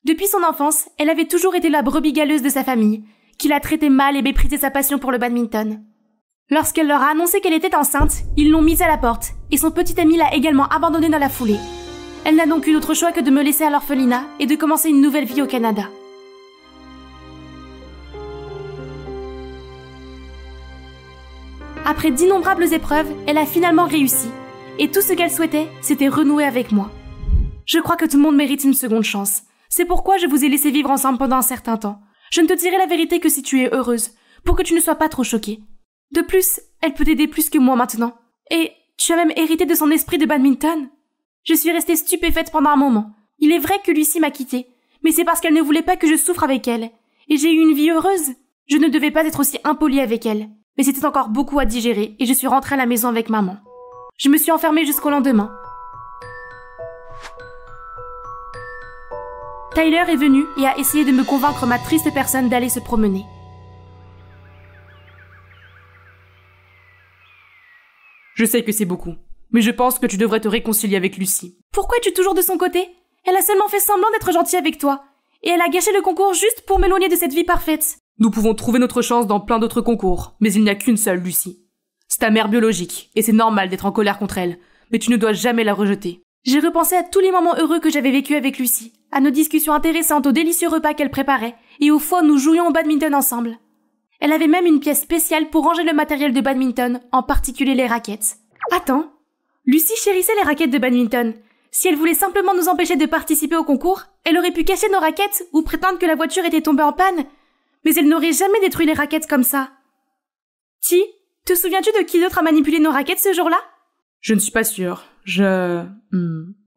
S1: Depuis son enfance, elle avait toujours été la brebis galeuse de sa famille, qui la traitait mal et méprisait sa passion pour le badminton. Lorsqu'elle leur a annoncé qu'elle était enceinte, ils l'ont mise à la porte, et son petit ami l'a également abandonnée dans la foulée. Elle n'a donc eu d'autre choix que de me laisser à l'orphelinat et de commencer une nouvelle vie au Canada. Après d'innombrables épreuves, elle a finalement réussi. Et tout ce qu'elle souhaitait, c'était renouer avec moi. Je crois que tout le monde mérite une seconde chance. C'est pourquoi je vous ai laissé vivre ensemble pendant un certain temps. Je ne te dirai la vérité que si tu es heureuse, pour que tu ne sois pas trop choquée. De plus, elle peut t'aider plus que moi maintenant. Et tu as même hérité de son esprit de badminton. Je suis restée stupéfaite pendant un moment. Il est vrai que Lucy m'a quittée, mais c'est parce qu'elle ne voulait pas que je souffre avec elle. Et j'ai eu une vie heureuse. Je ne devais pas être aussi impolie avec elle. Mais c'était encore beaucoup à digérer et je suis rentrée à la maison avec maman. Je me suis enfermée jusqu'au lendemain. Tyler est venu et a essayé de me convaincre, ma triste personne, d'aller se promener.
S2: Je sais que c'est beaucoup, mais je pense que tu devrais te réconcilier avec Lucy.
S1: Pourquoi es-tu toujours de son côté? Elle a seulement fait semblant d'être gentille avec toi. Et elle a gâché le concours juste pour m'éloigner de cette vie parfaite.
S2: Nous pouvons trouver notre chance dans plein d'autres concours, mais il n'y a qu'une seule, Lucy. C'est ta mère biologique, et c'est normal d'être en colère contre elle, mais tu ne dois jamais la rejeter.
S1: J'ai repensé à tous les moments heureux que j'avais vécus avec Lucy, à nos discussions intéressantes, aux délicieux repas qu'elle préparait, et aux fois où nous jouions au badminton ensemble. Elle avait même une pièce spéciale pour ranger le matériel de badminton, en particulier les raquettes. Attends, Lucy chérissait les raquettes de badminton. Si elle voulait simplement nous empêcher de participer au concours, elle aurait pu cacher nos raquettes ou prétendre que la voiture était tombée en panne. Mais elle n'aurait jamais détruit les raquettes comme ça. Ti, te souviens-tu de qui d'autre a manipulé nos raquettes ce jour-là?
S2: Je ne suis pas sûre.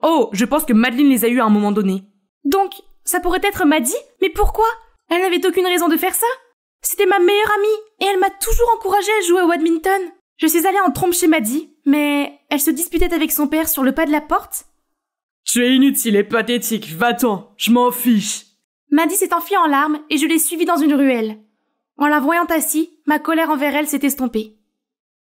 S2: Oh, je pense que Madeleine les a eues à un moment donné.
S1: Donc, ça pourrait être Maddie? Mais pourquoi? Elle n'avait aucune raison de faire ça. C'était ma meilleure amie, et elle m'a toujours encouragée à jouer au badminton. Je suis allée en trompe chez Maddie, mais elle se disputait avec son père sur le pas de la porte.
S2: Tu es inutile et pathétique, va-t'en, je m'en fiche.
S1: Maddie s'est enfuie en larmes et je l'ai suivie dans une ruelle. En la voyant assise, ma colère envers elle s'est estompée.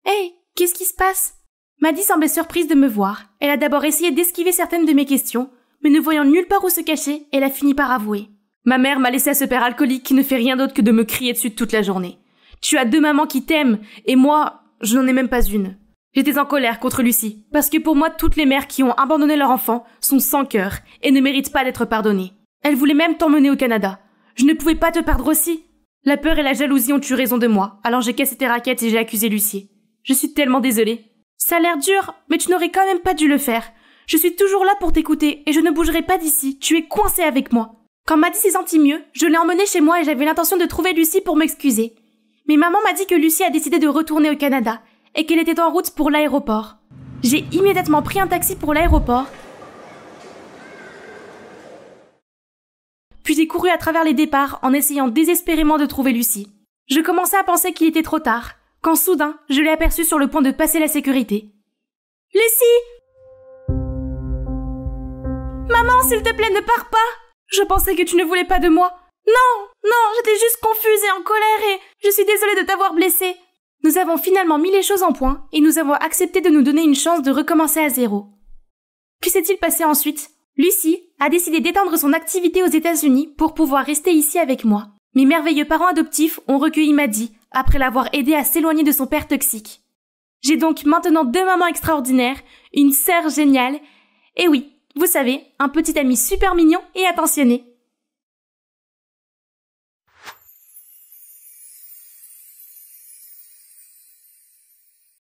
S1: Hey, qu'est-ce qui se passe? Maddie semblait surprise de me voir. Elle a d'abord essayé d'esquiver certaines de mes questions, mais ne voyant nulle part où se cacher, elle a fini par avouer. Ma mère m'a laissé à ce père alcoolique qui ne fait rien d'autre que de me crier dessus toute la journée. Tu as deux mamans qui t'aiment, et moi, je n'en ai même pas une. J'étais en colère contre Lucy, parce que pour moi, toutes les mères qui ont abandonné leur enfant sont sans cœur et ne méritent pas d'être pardonnées. Elle voulait même t'emmener au Canada. Je ne pouvais pas te perdre aussi. La peur et la jalousie ont eu raison de moi, alors j'ai cassé tes raquettes et j'ai accusé Lucie. Je suis tellement désolée. Ça a l'air dur, mais tu n'aurais quand même pas dû le faire. Je suis toujours là pour t'écouter et je ne bougerai pas d'ici. Tu es coincé avec moi. Quand Maddy s'est sentie mieux, je l'ai emmenée chez moi et j'avais l'intention de trouver Lucie pour m'excuser. Mais maman m'a dit que Lucie a décidé de retourner au Canada et qu'elle était en route pour l'aéroport. J'ai immédiatement pris un taxi pour l'aéroport. Puis j'ai couru à travers les départs en essayant désespérément de trouver Lucie. Je commençais à penser qu'il était trop tard, quand soudain, je l'ai aperçue sur le point de passer la sécurité. « Lucie !»« Maman, s'il te plaît, ne pars pas !»« Je pensais que tu ne voulais pas de moi. »« Non, j'étais juste confuse et en colère et je suis désolée de t'avoir blessée. » Nous avons finalement mis les choses en point et nous avons accepté de nous donner une chance de recommencer à zéro. Que s'est-il passé ensuite ? Lucie a décidé d'étendre son activité aux États-Unis pour pouvoir rester ici avec moi. Mes merveilleux parents adoptifs ont recueilli Maddy après l'avoir aidée à s'éloigner de son père toxique. J'ai donc maintenant 2 mamans extraordinaires, une sœur géniale, et oui, vous savez, un petit ami super mignon et attentionné.